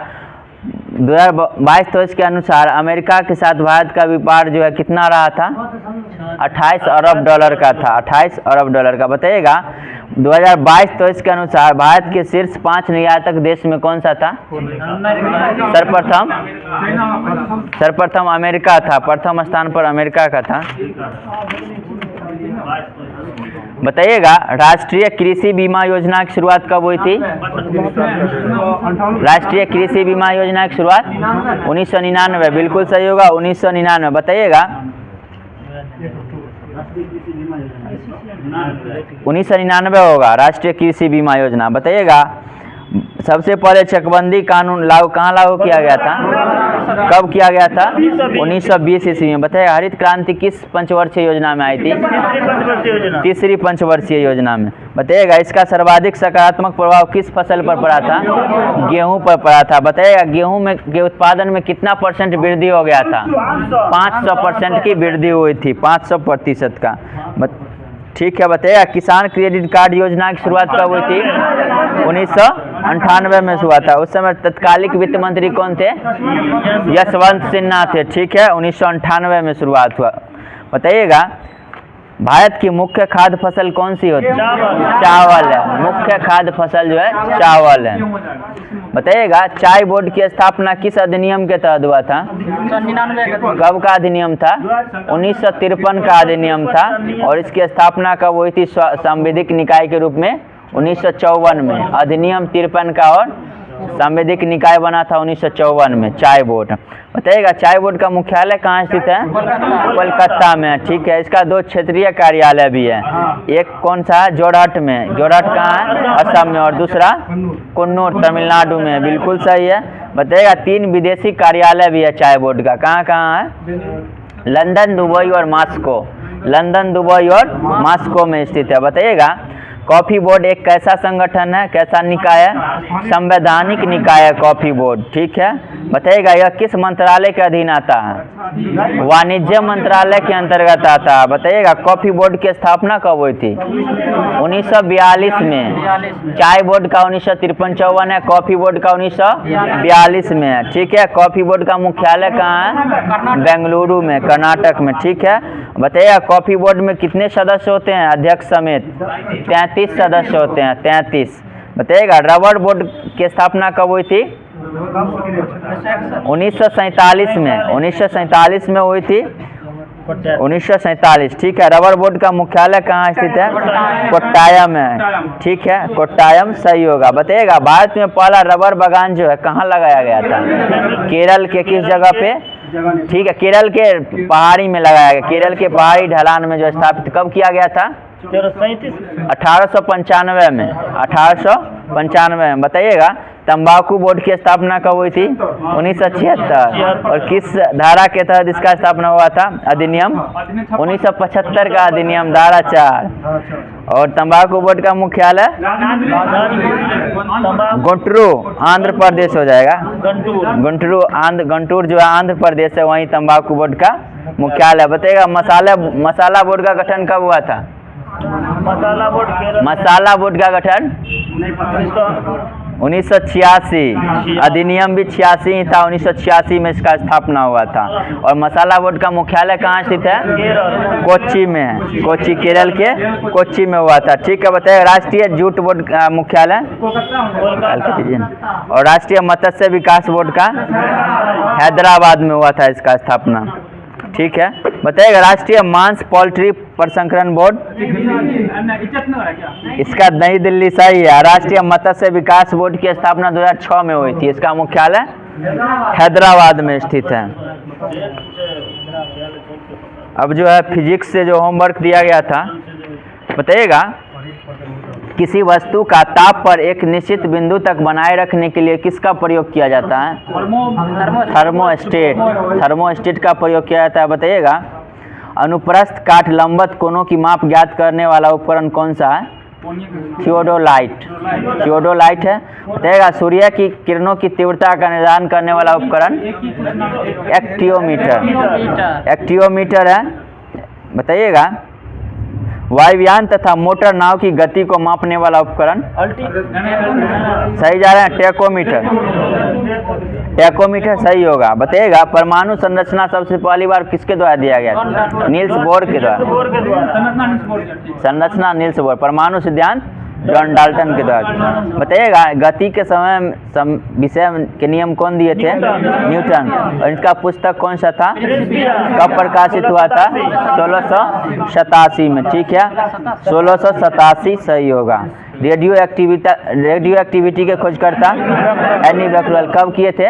2022-23 के अनुसार अमेरिका के साथ भारत का व्यापार जो है कितना रहा था? 28 अरब डॉलर का था, 28 अरब डॉलर का। बताइएगा 2022-23 के अनुसार भारत के शीर्ष 5 निर्यातक देश में कौन सा था? सर्वप्रथम अमेरिका था, प्रथम स्थान पर अमेरिका का था। बताइएगा राष्ट्रीय कृषि बीमा योजना की शुरुआत कब हुई थी? राष्ट्रीय कृषि बीमा योजना की शुरुआत 1999, बिल्कुल सही होगा, 1999। बताइएगा 1999 होगा राष्ट्रीय कृषि बीमा योजना। बताइएगा सबसे पहले चकबंदी कानून कहाँ लागू किया गया था? कब किया गया था? 1920 ईस्वी में। बताइए हरित क्रांति किस पंचवर्षीय योजना में आई थी? तीसरी पंचवर्षीय योजना में। बताइएगा इसका सर्वाधिक सकारात्मक प्रभाव किस फसल पर पड़ा था? गेहूं पर पड़ा था। बताइएगा गेहूं में के उत्पादन में कितना % वृद्धि हो गया था? 500% की वृद्धि हुई थी, 500% का। ठीक है। बताइएगा किसान क्रेडिट कार्ड योजना की शुरुआत कब हुई थी? 1998 में हुआ था। उस समय तत्कालिक वित्त मंत्री कौन थे? यशवंत सिन्हा थे। ठीक है, 1998 में शुरुआत हुआ। बताइएगा भारत की मुख्य खाद्य फसल कौन सी होती है? चावल है। मुख्य खाद्य फसल जो है चावल है। बताइएगा चाय बोर्ड की स्थापना किस अधिनियम के तहत हुआ था? 99। कब का अधिनियम था? 1953 का अधिनियम था। और इसकी स्थापना कब हुई थी संवैधानिक निकाय के रूप में? 1954 में। अधिनियम 53 का और संवैधानिक निकाय बना था 1954 में चाय बोर्ड। बताइएगा चाय बोर्ड का मुख्यालय कहाँ स्थित है? कोलकाता में। ठीक है। इसका 2 क्षेत्रीय कार्यालय भी है। एक कौन सा है? जोरहट में। जोरहट कहाँ है? असम में। और दूसरा कन्नौर तमिलनाडु में। बिल्कुल सही है। बताइएगा 3 विदेशी कार्यालय भी है चाय बोर्ड का। कहाँ कहाँ है? लंदन, दुबई और मॉस्को। लंदन, दुबई और मॉस्को में स्थित है। बताइएगा कॉफी बोर्ड एक कैसा संगठन है? कैसा निकाय है? संवैधानिक निकाय है कॉफी बोर्ड। ठीक है। बताइएगा यह किस मंत्रालय के अधीन आता है? वाणिज्य मंत्रालय के अंतर्गत आता है। बताइएगा कॉफी बोर्ड की स्थापना कब हुई थी? 1942 में। चाय बोर्ड का 1953-54 है, कॉफी बोर्ड का 1942 में है। ठीक है। कॉफी बोर्ड का मुख्यालय कहाँ है? बेंगलुरु में, कर्नाटक में। ठीक है। बताइएगा कॉफी बोर्ड में कितने सदस्य होते हैं अध्यक्ष समेत? 33 सदस्य होते हैं, 33। बताइएगा रबर बोर्ड की स्थापना कब हुई थी? 1947 में। 1947 में हुई थी, 1947। ठीक है। रबर बोर्ड का मुख्यालय कहाँ स्थित है? कोट्टायम में। ठीक है, कोट्टायम सही होगा। बताइएगा भारत में पहला रबर बागान जो है कहाँ लगाया गया था? केरल के किस जगह पे? ठीक है, केरल के पहाड़ी में लगाया गया। केरल के पहाड़ी ढलान में जो स्थापित कब किया गया था? 1895 में। 1895 में। बताइएगा तंबाकू बोर्ड की स्थापना कब हुई थी? 1976। और किस धारा के तहत इसका स्थापना हुआ था? अधिनियम 1975 का अधिनियम, धारा 4। और तंबाकू बोर्ड का मुख्यालय गुंटूर, आंध्र प्रदेश हो जाएगा। गुंटूर जो है आंध्र प्रदेश है, वहीं तंबाकू बोर्ड का मुख्यालय। बताइएगा मसाला बोर्ड का गठन कब हुआ था? मसाला बोर्ड का गठन 1986। अधिनियम भी 86 ही था, 1986 में इसका स्थापना हुआ था। और मसाला बोर्ड का मुख्यालय कहाँ स्थित है? कोच्चि में है। कोच्चि, केरल के कोच्चि में हुआ था। ठीक है। बताइए राष्ट्रीय जूट बोर्ड का मुख्यालय? और राष्ट्रीय मत्स्य विकास बोर्ड का हैदराबाद में हुआ था इसका स्थापना। ठीक है। बताइएगा राष्ट्रीय मांस पोल्ट्री प्रसंस्करण बोर्ड? इसका नई दिल्ली सही है। राष्ट्रीय मत्स्य विकास बोर्ड की स्थापना 2006 में हुई थी। इसका मुख्यालय हैदराबाद में स्थित है। अब जो है फिजिक्स से जो होमवर्क दिया गया था, बताइएगा किसी वस्तु का ताप पर एक निश्चित बिंदु तक बनाए रखने के लिए किसका प्रयोग किया जाता है? थर्मोस्टेट। थर्मोस्टेट का प्रयोग किया जाता है। बताइएगा अनुप्रस्थ काट लंबवत कोणों की माप ज्ञात करने वाला उपकरण कौन सा है? थियोडोलाइट। थियोडोलाइट है। बताइएगा सूर्य की किरणों की तीव्रता का निर्धारण करने वाला उपकरण? एक्टियोमीटर। एक्टियोमीटर है। बताइएगा वायुयान तथा मोटर नाव की गति को मापने वाला उपकरण। सही जा रहे हैं, टेकोमीटर। टेकोमीटर सही होगा। बताइएगा परमाणु संरचना सबसे पहली बार किसके द्वारा दिया गया था? नील्स बोर के द्वारा। संरचना नील्स बोर। परमाणु सिद्धांत जॉन डाल्टन के द्वारा। बताइएगा गति के विषय के नियम कौन दिए थे? न्यूटन। और इनका पुस्तक कौन सा था? कब प्रकाशित हुआ था? 1687 में। ठीक है, 1687 सही होगा। रेडियो एक्टिविटी के खोजकर्ता एनी बैक्यूरेल कब किए थे?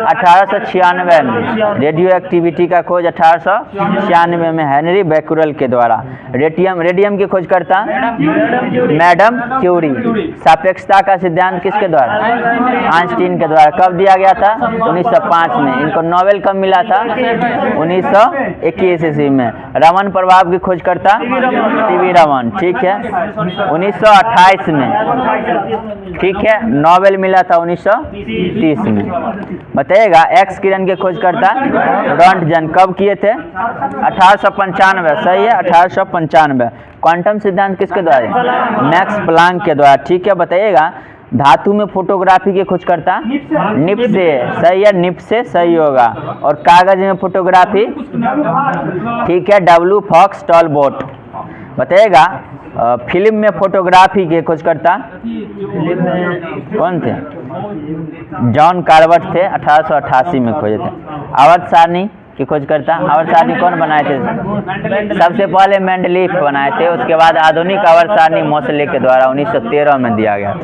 1896 में। रेडियो एक्टिविटी का खोज 1896 में हेनरी बैक्यूरेल के द्वारा। रेडियम के खोजकर्ता मैडम क्यूरी। सापेक्षता का सिद्धांत किसके द्वारा? आइंस्टीन के द्वारा। कब दिया गया था? 1905 में। इनको नोबेल कब मिला था? 1921 ईस्वी में। रमन प्रभाव की खोजकर्ता सीवी रमन। ठीक है, 1928 में। ठीक है, नोबेल मिला था 1930 में। बताइएगा एक्स किरण के खोजकर्ता रॉन्टजन कब किए थे? 1895। सही है, 1895। क्वांटम सिद्धांत किसके द्वारा? मैक्स प्लांक के द्वारा। ठीक है, बताइएगा धातु में फोटोग्राफी के खोजकर्ता निप्से। सही है, निप्से सही होगा। और कागज में फोटोग्राफी, ठीक है, डब्ल्यू फॉक्स टॉलबोट। बताइएगा फिल्म में फोटोग्राफी के खोजकर्ता कौन थे? जॉन कार्बट थे, 1888 में खोजे थे। आवर्त सारणी की खोजकर्ता, आवर्त सारणी कौन बनाए थे? सबसे पहले मेंडलीफ बनाए थे, उसके बाद आधुनिक आवर्त सारणी मोसले के द्वारा 1913 में दिया गया था।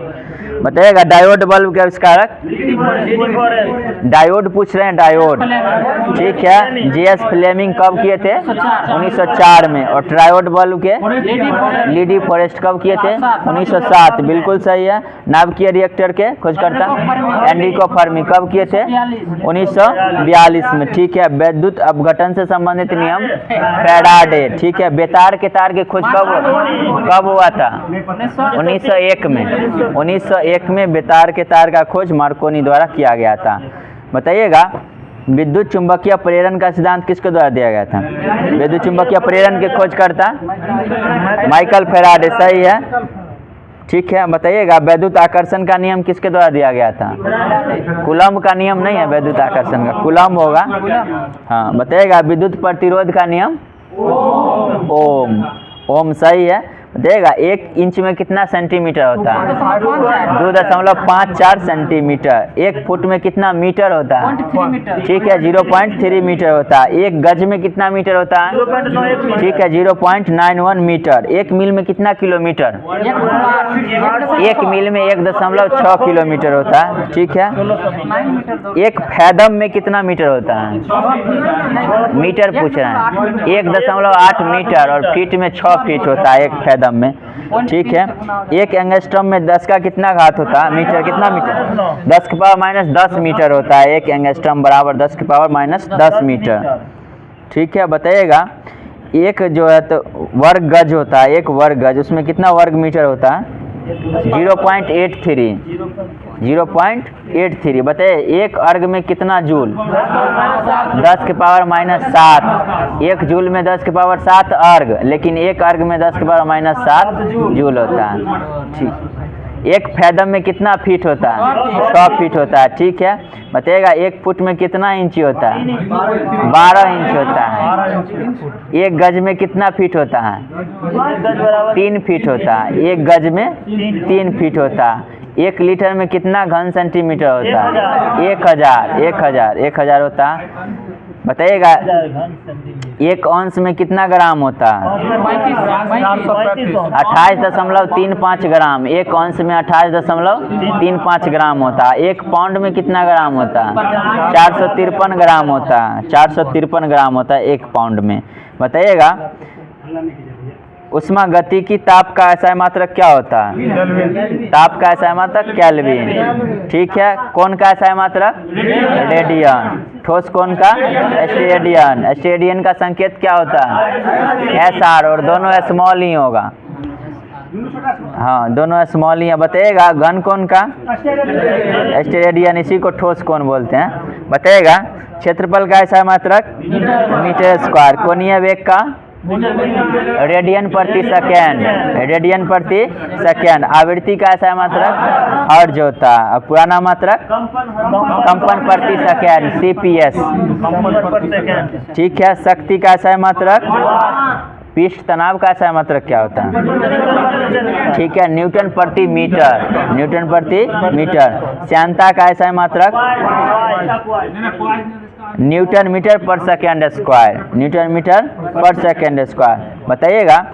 बताइएगा डायोड बल्ब के आविष्कारक? डायोड पूछ रहे हैं, डायोड। ठीक है, जीएस फ्लेमिंग कब किए थे? 1904 में। और ट्रायोड बल्ब के लीडी फॉरेस्ट कब किए थे? 1907। बिल्कुल सही है। नाभिकीय रिएक्टर के खोजकर्ता एनरिको फर्मी कब किए थे? 1942 में। ठीक है, विद्युत अपघटन से संबंधित नियम फैराडे। ठीक है, बेतार के तार की खोज कब हुआ था? 1901 में। 1901 में बेतार के तार का खोज मार्कोनी द्वारा किया गया था। बताइएगा विद्युत चुंबकीय प्रेरण का सिद्धांत किसके द्वारा दिया गया था? विद्युत चुंबकीय प्रेरण के खोजकर्ता माइकल फैराडे। सही है। ठीक है, बताइएगा वैद्युत आकर्षण का नियम किसके द्वारा दिया गया था? कूलम्ब का नियम नहीं है वैद्युत आकर्षण का, कूलम्ब होगा। हाँ, बताइएगा विद्युत प्रतिरोध का नियम ओम। ओम सही है। देखिएगा 1 इंच में कितना सेंटीमीटर होता है? 2.54 सेंटीमीटर। 1 फुट में कितना मीटर होता है? ठीक है, 0.3 मीटर होता है। 1 गज में कितना मीटर होता है? ठीक है, 0.91 मीटर। 1 मील में कितना किलोमीटर? 1 मील में 1.6 किलोमीटर होता है। ठीक है, 1 फैदम में कितना मीटर होता है? मीटर पूछ रहे हैं। 1.8 मीटर और फीट में 6 फीट होता है 1 फैदम में। ठीक है, 1 एंगस्ट्रॉम में 10 का कितना घात होता है? मीटर। कितना मीटर? 10 की पावर -10 मीटर होता है। 1 एंगस्ट्रॉम बराबर 10 की पावर -10 मीटर। ठीक है, बताइएगा एक जो है तो वर्ग गज होता है। 1 वर्ग गज, उसमें कितना वर्ग मीटर होता है? 0.83। 0.83। बताइए 1 अर्ग में कितना जूल? 10 की पावर -7। 1 जूल में 10 की पावर 7 अर्ग, लेकिन 1 अर्ग में 10 की पावर -7 जूल होता है। ठीक, 1 फैदम में कितना फीट होता है? 100 फीट होता है। ठीक है, बताइएगा 1 फुट में कितना इंची होता है? 12 इंच होता है। 1 गज में कितना फीट होता है? 3 फीट होता है। 1 गज में 3 फीट होता है। 1 लीटर में कितना घन सेंटीमीटर होता है? 1000 होता है। बताइएगा 1 औंस में कितना ग्राम होता है? 28.35 ग्राम। 1 औंस में 28.35 ग्राम होता है। 1 पाउंड में कितना ग्राम होता है? 453 ग्राम होता है। 453 ग्राम होता है 1 पाउंड में। बताइएगा उष्मा गति की ताप का एसआई मात्रक क्या होता है? ताप का एसआई मात्रक केल्विन। ठीक है, कौन का एसआई मात्रक? रेडियन। ठोस कौन का? स्टेडियन। स्टेडियन का संकेत क्या होता है? एसआर। और दोनों स्मॉल ही होगा। हाँ, दोनों स्मॉल ही है। बताइएगा घन कौन का? स्टेडियन। इसी को ठोस कौन बोलते हैं? बताइएगा क्षेत्रफल का एसआई मात्रक? Metre square. कोणीय वेग का? रेडियन प्रति सेकेंड, रेडियन प्रति सेकेंड। आवृत्ति का ऐसा मात्रक हर्ट्ज होता है। और पुराना मात्रक कंपन प्रति सेकेंड, CPS। ठीक है। शक्ति का ऐसा मात्रक पृष्ठ तनाव का ऐसा मात्रक क्या होता है? ठीक है, न्यूटन प्रति मीटर, न्यूटन प्रति मीटर। श्यानता का ऐसा मात्रक न्यूटन मीटर पर सेकेंड स्क्वायर, न्यूटन मीटर पर सेकेंड स्क्वायर। बताइएगा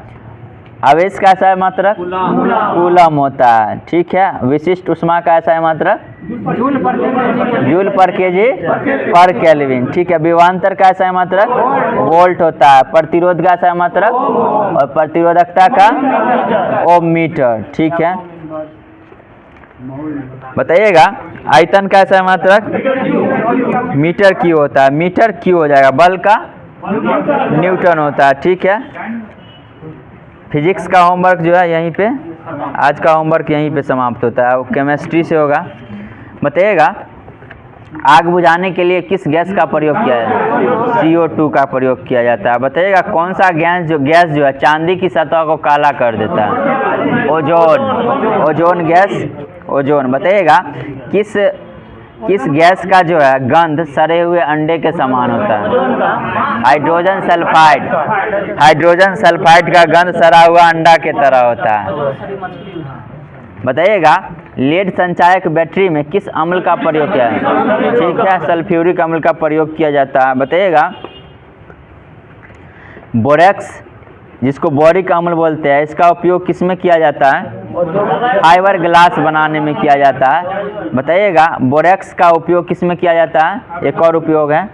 आवेश का ऐसा मात्रक कूलम होता है। ठीक है। विशिष्ट उष्मा का ऐसा मात्रक जूल पर केजी पर केल्विन। ठीक है। विभवांतर का ऐसा मात्रक वोल्ट होता है। प्रतिरोध का ऐसा मात्रक और प्रतिरोधकता का ओम मीटर। ठीक है। बताइएगा आयतन का ऐसा मात्रक मीटर क्यू होता है। मीटर क्यू हो जाएगा। बल का न्यूटन होता है। ठीक है। फिजिक्स का होमवर्क जो है यहीं पे, आज का होमवर्क यहीं पे समाप्त होता है। वो केमिस्ट्री से होगा। बताइएगा आग बुझाने के लिए किस गैस का प्रयोग किया जाता है? CO2 का प्रयोग किया जाता है। बताइएगा कौन सा गैस जो है चांदी की सतह को काला कर देता है? Ozone, ozone gas, ozone. बताइएगा किस गैस का जो है गंध सड़े हुए अंडे के समान होता है? हाइड्रोजन सल्फाइड, हाइड्रोजन सल्फाइड का गंध सड़ा हुआ अंडा के तरह होता है। बताइएगा लेड संचायक बैटरी में किस अम्ल का प्रयोग किया है? ठीक है, सल्फ्यूरिक अम्ल का प्रयोग किया जाता है। बताइएगा बोरेक्स जिसको बोरिक अम्ल बोलते हैं, इसका उपयोग किस में किया जाता है? फाइबर ग्लास बनाने में किया जाता है। बताइएगा बोरेक्स का उपयोग किस में किया जाता है? एक और उपयोग है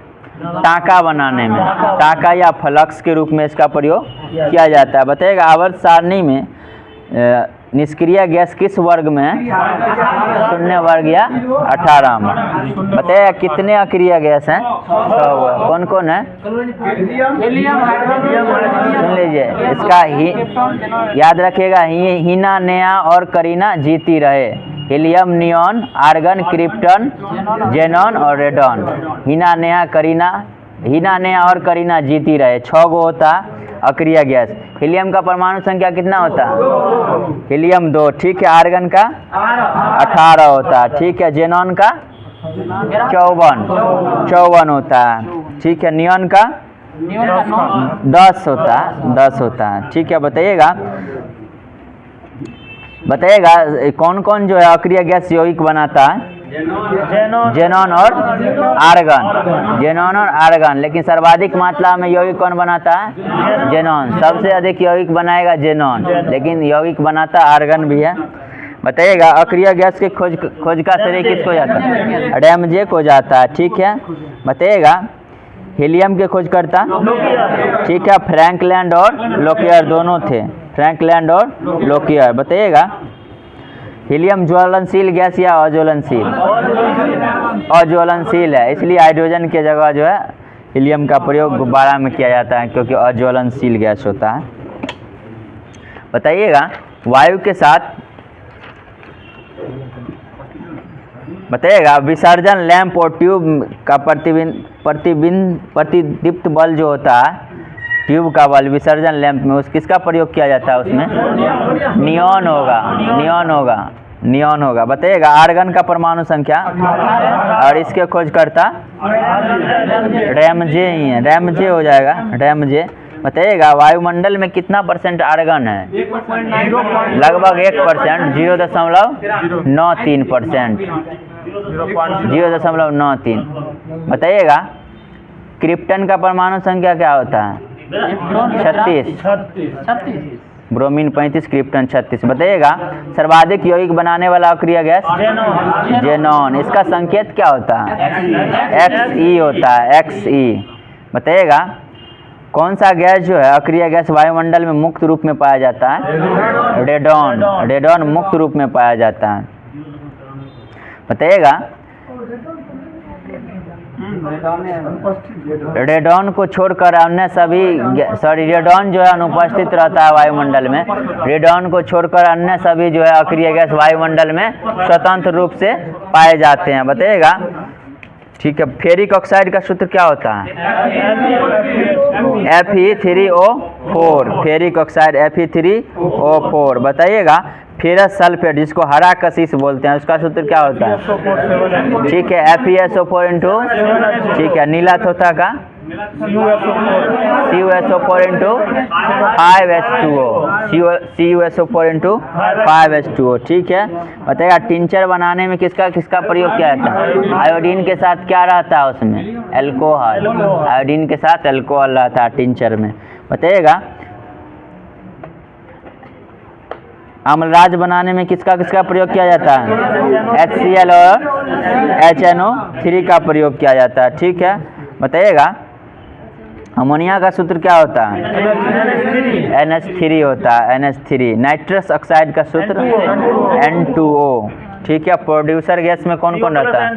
टाँका बनाने में, टाँका या फ्लक्स के रूप में इसका प्रयोग किया जाता है। बताइएगा आवर्त सारणी में निष्क्रिय गैस किस वर्ग में है? 0 वर्ग या 18 में। बताइएगा कितने अक्रिय गैस हैं? 100। कौन कौन है? सुन लीजिए इसका याद रखिएगा हीना, नेहा और करीना जीती रहे। Helium, neon, argon, krypton, xenon और रेडॉन। हीना, नेहा और करीना जीती रहे। 6 गो होता अक्रिय गैस। हीलियम का परमाणु संख्या कितना होता है? हीलियम 2। ठीक है। आर्गन का 18 होता है। ठीक है। जेनॉन का 54 होता है। ठीक है। नियॉन का 10 होता है। ठीक है। बताइएगा कौन कौन जो है अक्रिय गैस यौगिक बनाता है? जेनॉन और आर्गन, जेनॉन और आर्गन। लेकिन सर्वाधिक मात्रा में यौगिक कौन बनाता है? जेनॉन। सबसे अधिक यौगिक बनाएगा जेनॉन, लेकिन यौगिक बनाता आर्गन भी है। बताइएगा अक्रिय गैस के खोज का श्रेय किसको जाता है? रैमजे को जाता है। ठीक है। बताइएगा हीलियम के खोजकर्ता? ठीक है, फ्रैंकलैंड और लोकियर दोनों थे, फ्रैंकलैंड और लोकियर। बताइएगा हीलियम ज्वलनशील गैस या अज्वलनशील? अज्वलनशील है, इसलिए हाइड्रोजन की जगह जो है हीलियम का प्रयोग गुब्बारा में किया जाता है, क्योंकि अज्वलनशील गैस होता है। बताइएगा वायु के साथ बताइएगा विसर्जन लैंप और ट्यूब का प्रतिदीप्त बल जो होता है, ट्यूब का बल विसर्जन लैंप में, उस किसका प्रयोग किया जाता है? उसमें नियॉन होगा। बताइएगा आर्गन का परमाणु संख्या और इसके खोजकर्ता रैमजे ही है, रैमजे हो जाएगा, रैमजे। बताइएगा वायुमंडल में कितना % आर्गन है? लगभग 1%, 0.93%, 0.93। बताइएगा क्रिप्टन का परमाणु संख्या क्या होता है? 36, ब्रोमीन 35, क्रिप्टन 36। बताइएगा सर्वाधिक यौगिक बनाने वाला अक्रिय गैस? जेनॉन। इसका संकेत क्या होता है? Xe होता है, Xe। बताइएगा कौन सा गैस जो है अक्रिय गैस वायुमंडल में मुक्त रूप में पाया जाता है? रेडॉन, रेडॉन मुक्त रूप में पाया जाता है। बताइएगा रेडॉन को छोड़कर अन्य सभी रेडॉन जो है अनुपस्थित रहता है वायुमंडल में। रेडॉन को छोड़कर अन्य सभी जो है अक्रिय गैस वायुमंडल में स्वतंत्र रूप से पाए जाते हैं। बताइएगा ठीक है, फेरिक ऑक्साइड का सूत्र क्या होता है? Fe3O4, ferric oxide Fe3O4। बताइएगा फेरस सल्फेट जिसको हरा कशिश बोलते हैं उसका सूत्र क्या होता है? ठीक है, FeSO4 इंटू, ठीक है, नीला तोता का CuSO4 into 5H2O, CuSO4 into 5H2O। ठीक है, बताइएगा टिंचर बनाने में किसका किसका प्रयोग किया जाता है? आयोडीन के साथ क्या रहता है उसमें? एल्कोहल। आयोडीन के साथ एल्कोहल रहता है टिंचर में। बताइएगा अम्लराज बनाने में किसका किसका प्रयोग किया जाता है? HCl और HNO3 का प्रयोग किया जाता है। ठीक है, बताइएगा अमोनिया का सूत्र क्या होता है? NH3 होता है, NH3। नाइट्रस ऑक्साइड का सूत्र N2O। ठीक है, प्रोड्यूसर गैस में कौन कौन रहता है?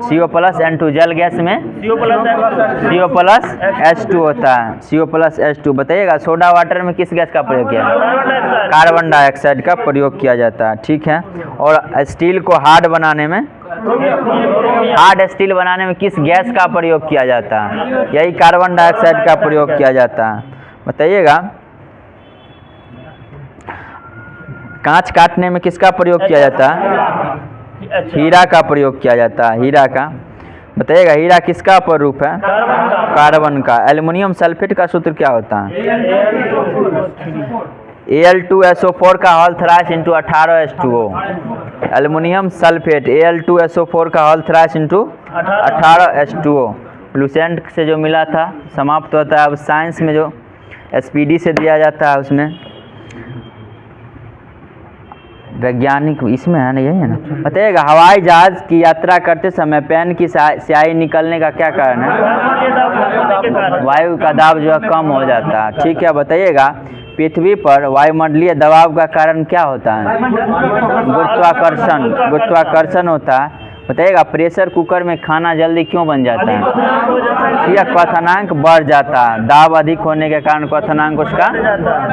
CO+N2 जल गैस में CO+H2 होता है, CO+H2। बताइएगा सोडा वाटर में किस गैस का प्रयोग किया जाता है? कार्बन डाइऑक्साइड का प्रयोग किया जाता है। ठीक है, और स्टील को हार्ड स्टील बनाने में किस गैस का प्रयोग किया जाता है? यही कार्बन डाइऑक्साइड का प्रयोग किया जाता है। बताइएगा कांच काटने में किसका प्रयोग किया जाता है? हीरा का प्रयोग किया जाता है, हीरा का। बताइएगा हीरा किसका अपरूप है? कार्बन का। एल्युमिनियम सल्फेट का सूत्र क्या होता है? Al2SO4 का whole thrice into 18H2O। Aluminium sulphate Al2SO4 का whole thrice into 18H2O। Lucent से जो मिला था समाप्त होता है। अब साइंस में जो SPD से दिया जाता है उसमें वैज्ञानिक इसमें है ना, यही है ना। बताइएगा हवाई जहाज की यात्रा करते समय पेन की स्याही निकलने का क्या कारण है? वायु का दाब जो है कम हो जाता है। ठीक है, बताइएगा पृथ्वी पर वायुमंडलीय दबाव का कारण क्या होता है? गुरुत्वाकर्षण होता है। बताइएगा प्रेशर कुकर में खाना जल्दी क्यों बन जाता है? ठीक है, क्वथनांक बढ़ जाता है। दाब अधिक होने के कारण क्वथनांक उसका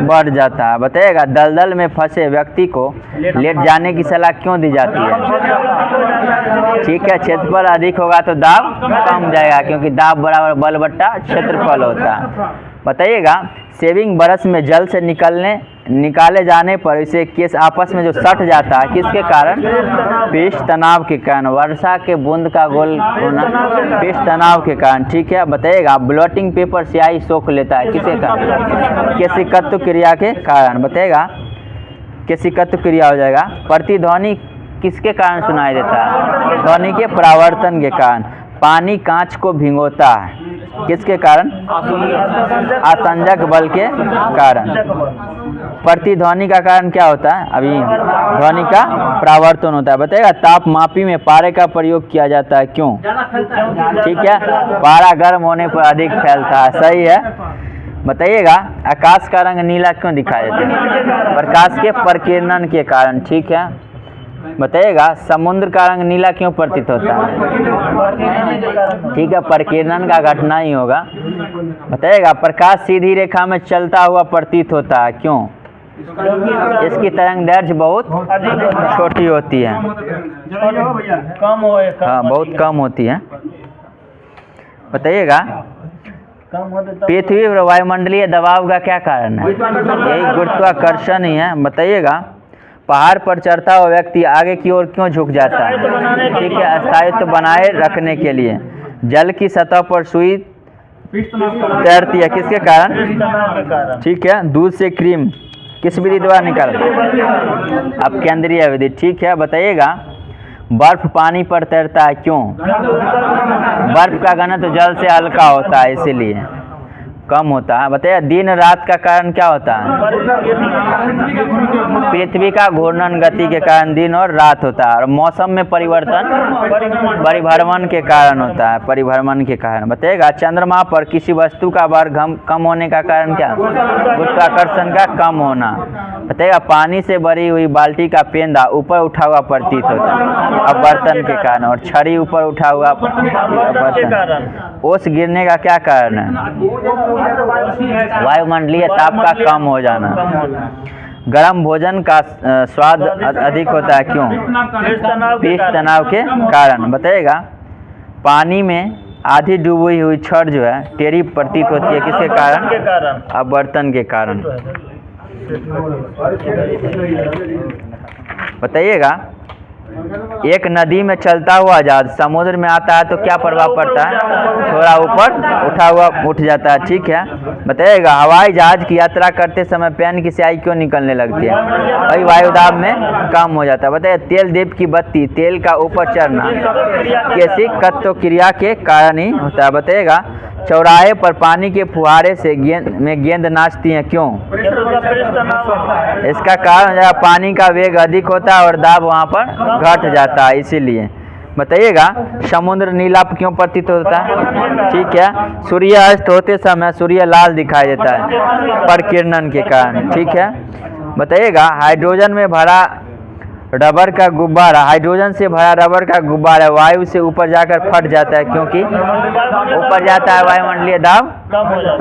बढ़ जाता है। बताइएगा दलदल में फंसे व्यक्ति को लेट जाने की सलाह क्यों दी जाती है? ठीक है, क्षेत्रफल अधिक होगा तो दाब कम जाएगा, क्योंकि दाब बराबर बल बट्टा क्षेत्रफल होता है। बताइएगा शेविंग ब्रश में जल से निकाले जाने पर इसे केस आपस में जो सट जाता है किसके कारण? पृष्ठ तनाव के कारण। वर्षा के बूंद का गोल होना पृष्ठ तनाव के कारण। ठीक है, बताइएगा ब्लॉटिंग पेपर स्याही सोख लेता है किसके कारण? केशिकत्व क्रिया के कारण। बताइएगा केशिकत्व क्रिया हो जाएगा। प्रतिध्वनि किसके कारण सुनाई देता है? ध्वनि के परावर्तन के कारण। पानी कांच को भिगोता है किसके कारण? आसंजक बल के कारण। प्रतिध्वनि का कारण क्या होता है? अभी ध्वनि का परावर्तन होता है। बताइएगा तापमापी में पारे का प्रयोग किया जाता है क्यों? ठीक है, पारा गर्म होने पर अधिक फैलता है, सही है। बताइएगा आकाश का रंग नीला क्यों दिखाई देता है? प्रकाश के प्रकीर्णन के कारण। ठीक है, बताइएगा समुद्र का रंग नीला क्यों प्रतीत होता है? ठीक है, प्रकीर्णन का घटना ही होगा। बताइएगा प्रकाश सीधी रेखा में चलता हुआ प्रतीत होता है क्यों? इसकी तरंग दैर्घ्य बहुत छोटी होती है, हाँ बहुत कम होती है। बताइएगा पृथ्वी पर वायुमंडलीय दबाव का क्या कारण है? यही गुरुत्वाकर्षण ही है। बताइएगा पहाड़ पर चढ़ता हुआ व्यक्ति आगे की ओर क्यों झुक जाता है? ठीक है, स्थायित्व बनाए रखने के लिए। जल की सतह पर सुई तैरती है किसके कारण? ठीक है, दूध से क्रीम किस विधि द्वारा निकालते? अब केंद्रीय विधि। ठीक है, बताइएगा बर्फ पानी पर तैरता है क्यों? बर्फ का घनत्व जल से हल्का होता है इसीलिए कम होता है। बताइए दिन रात का कारण क्या होता है? पृथ्वी का घूर्णन गति के कारण दिन और रात होता है। और मौसम में परिवर्तन परिभ्रमण के कारण होता है, परिभ्रमण के कारण। बताइएगा चंद्रमा पर किसी वस्तु का भार कम होने का कारण क्या? गुरुत्वाकर्षण का कम होना। बताइएगा पानी से भरी हुई बाल्टी का पेंदा ऊपर उठा हुआ प्रतीत होता है अपवर्तन के कारण। और छड़ी ऊपर उठा हुआ अपवर्तन। ओस गिरने का क्या कारण है? वायुमंडलीय ताप का कम हो जाना। गर्म भोजन का स्वाद अधिक होता है क्यों? पीठ तनाव के कारण। बताइएगा पानी में आधी डूबी हुई छड़ जो है टेढ़ी प्रतीत होती है किसके कारण? अपवर्तन के कारण। बताइएगा एक नदी में चलता हुआ जहाज समुद्र में आता है तो क्या प्रभाव पड़ता है? थोड़ा ऊपर उठ जाता है। ठीक है। बताइएगा हवाई जहाज की यात्रा करते समय पेन की स्याही क्यों निकलने लगती है? वही वायुदाब में कम हो जाता है। बताइए तेल दीप की बत्ती तेल का ऊपर चढ़ना कैसी कत्व क्रिया के कारण ही होता है? बताइएगा चौराहे पर पानी के फुहारे से गेंद नाचती हैं क्यों? इसका कारण जो पानी का वेग अधिक होता है और दाब वहाँ पर घट जाता है इसीलिए। बताइएगा समुद्र नीला क्यों प्रतीत होता है? ठीक है। सूर्य अस्त होते समय सूर्य लाल दिखाई देता है प्रकिरणन के कारण। ठीक है। बताइएगा हाइड्रोजन में भरा रबर का गुब्बारा हाइड्रोजन से भरा रबर का गुब्बारा वायु से ऊपर जाकर फट जाता है क्योंकि ऊपर जाता है वायुमंडलीय दाब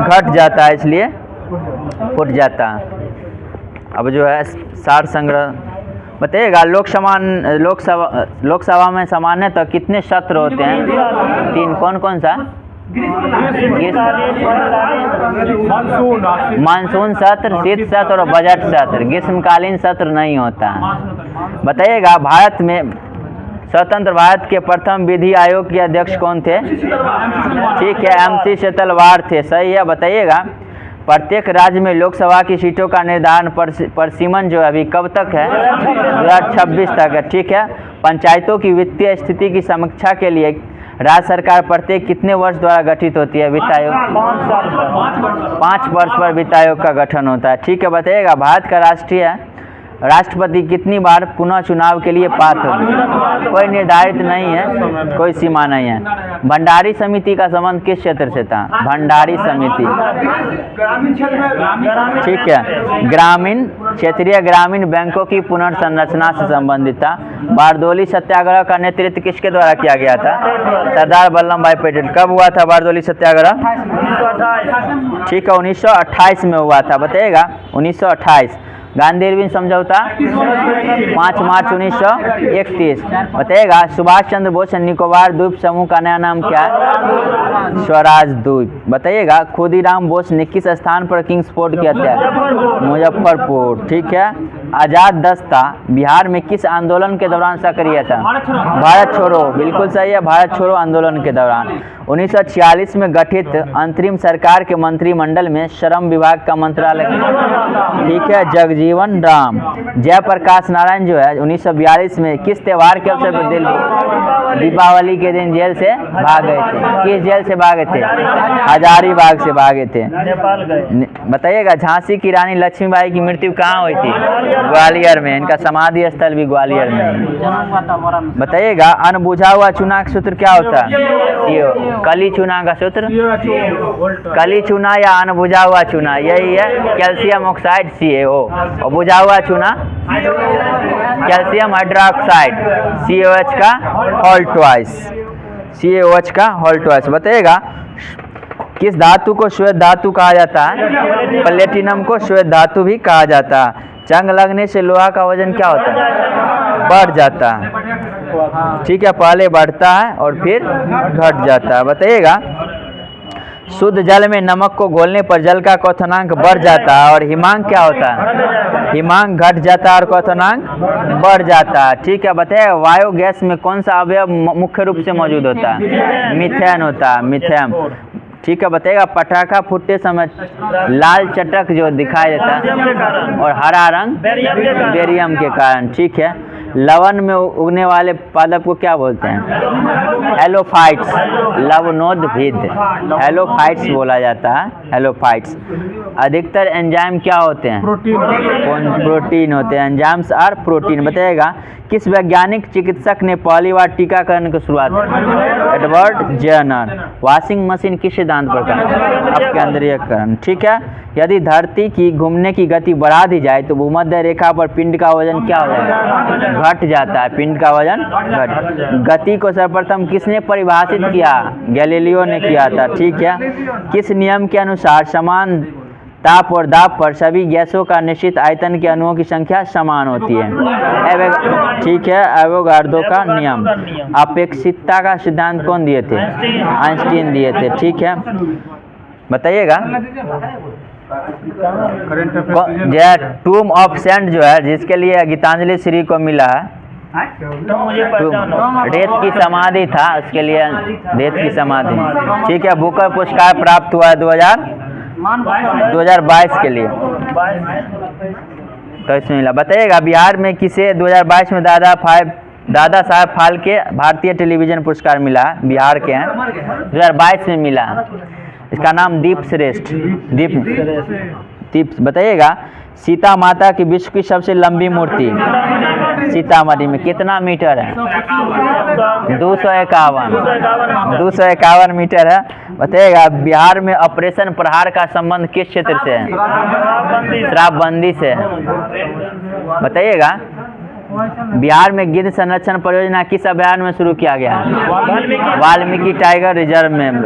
घट जाता है इसलिए फूट जाता है। अब जो है सार संग्रह बताइएगा लोकसभा में सामान्यतः कितने सत्र होते हैं? 3। कौन कौन सा? मानसून सत्र, शीत सत्र और बजट सत्र। ग्रीष्मकालीन सत्र नहीं होता। बताइएगा भारत में स्वतंत्र भारत के प्रथम विधि आयोग के अध्यक्ष कौन थे? ठीक है MC सेतलवार थे। सही है। बताइएगा प्रत्येक राज्य में लोकसभा की सीटों का निर्धारण परिसीमन जो अभी कब तक है? 2026 तक है। ठीक है। पंचायतों की वित्तीय स्थिति की समीक्षा के लिए राज्य सरकार प्रत्येक कितने वर्ष द्वारा गठित होती है? वित्त आयोग 5 वर्ष पर वित्त आयोग का गठन होता है। ठीक है। बताइएगा भारत का राष्ट्रपति कितनी बार पुनः चुनाव के लिए पात्र हो? कोई निर्धारित नहीं है, कोई सीमा नहीं है। भंडारी समिति का संबंध किस क्षेत्र से था? भंडारी समिति ठीक है ग्रामीण क्षेत्रीय ग्रामीण बैंकों की पुनर्संरचना से संबंधित था। बारदोली सत्याग्रह का नेतृत्व किसके द्वारा किया गया था? सरदार वल्लभ भाई पटेल। कब हुआ था बारदोली सत्याग्रह? ठीक है 1928 में हुआ था। बताइएगा 1928। गांधी इरविन समझौता 5 मार्च 1931। बताइएगा सुभाष चंद्र बोस निकोबार द्वीप समूह का नया नाम क्या है? स्वराज द्वीप। बताइएगा खुदीराम बोस ने किस स्थान पर किंग्स फोर्ट किया था? मुजफ्फरपुर। ठीक है। आजाद दस्ता बिहार में किस आंदोलन के दौरान सक्रिय था? भारत छोड़ो। बिल्कुल सही है भारत छोड़ो आंदोलन के दौरान। 1946 में गठित अंतरिम सरकार के मंत्रिमंडल में श्रम विभाग का मंत्रालय ठीक है जगजीवन राम। जयप्रकाश नारायण जो है 1942 में किस त्योहार के अवसर पर दीपावली के दिन जेल से भाग गए थे? किस जेल से भागे थे? हजारीबाग से भागे थे। बताइएगा झांसी की रानी लक्ष्मीबाई की मृत्यु कहाँ हुई थी? ग्वालियर में। इनका समाधि स्थल भी ग्वालियर में। बताइएगा अनबुझा हुआ चूना का सूत्र क्या होता है? कली चूना का सूत्र कली चूना या अनबुझा हुआ चूना यही है कैल्शियम ऑक्साइड CaO और बुझा हुआ चूना कैल्शियम हाइड्रोक्साइड CaOH का होल ट्वाइस CaOH का होल ट्वाइस। बताइएगा किस धातु को श्वेत धातु कहा जाता है? प्लेटिनम को श्वेत धातु भी कहा जाता है। जंग लगने से लोहा का वजन क्या होता है? बढ़ जाता है। ठीक है पहले बढ़ता है और फिर घट जाता है। बताइएगा शुद्ध जल में नमक को घोलने पर जल का क्वथनांक बढ़ जाता है और हिमांक क्या होता है? हिमांक घट जाता है और क्वथनांक बढ़ जाता है। ठीक है। बताइएगा वायु गैस में कौन सा अवयव मुख्य रूप से मौजूद होता है? मीथेन होता है मीथेन। ठीक है। बताइएगा पटाखा फूटते समय लाल चटक जो दिखाई देता है और हरा रंग बेरियम के कारण। ठीक है। लवण में उगने वाले पादप को क्या बोलते हैं? हेलोफाइट्स। लवणोद्भिद हेलोफाइट्स बोला जाता है हेलोफाइट्स। अधिकतर एंजाइम क्या होते हैं? प्रोटीन होते हैं। Enzymes are protein. बताइएगा किस वैज्ञानिक चिकित्सक ने पहली बार टीकाकरण की शुरुआत की? Edward Jenner. वॉशिंग मशीन किस सिद्धांत पर काम? अपकेंद्रीयकरण। ठीक है। यदि धरती की घूमने की गति बढ़ा दी जाए तो भूमध्य रेखा पर पिंड का वजन क्या हो जाएगा? घट जाता है। पिंड का वजन घट। गति को सर्वप्रथम किसने परिभाषित किया? गैलीलियो ने किया था। ठीक है। किस नियम के अनुसार समान ताप और दाब पर सभी गैसों का निश्चित आयतन के अणुओं की संख्या समान होती है। ठीक है, एवोगाड्रो का नियम। अपेक्षितता का सिद्धांत कौन दिए थे? आइंस्टीन दिए थे। ठीक है, बताइएगा। टूम ऑफ सेंट जो है, जिसके लिए गीतांजलि श्री को मिला है, रेत की समाधि था, उसके लिए रेत की समाधि। ठीक है, बुकर पुरस्कार प्राप्त हुआ है 2022 के लिए, तो इसमें मिला। बताइएगा बिहार में किसे 2022 में दादा साहब फाल्के भारतीय टेलीविजन पुरस्कार मिला? बिहार के हैं, 2022 में मिला। इसका नाम दीप श्रेष्ठ। दीप। बताइएगा सीता माता की विश्व की सबसे लंबी मूर्ति सीतामढ़ी में कितना मीटर है? 251 मीटर है। बताइएगा बिहार में ऑपरेशन प्रहार का संबंध किस क्षेत्र से है? शराबबंदी से। बताइएगा बिहार में गिद्ध संरक्षण परियोजना किस अभयारण्य में शुरू किया गया है? वाल्मीकि टाइगर रिजर्व में।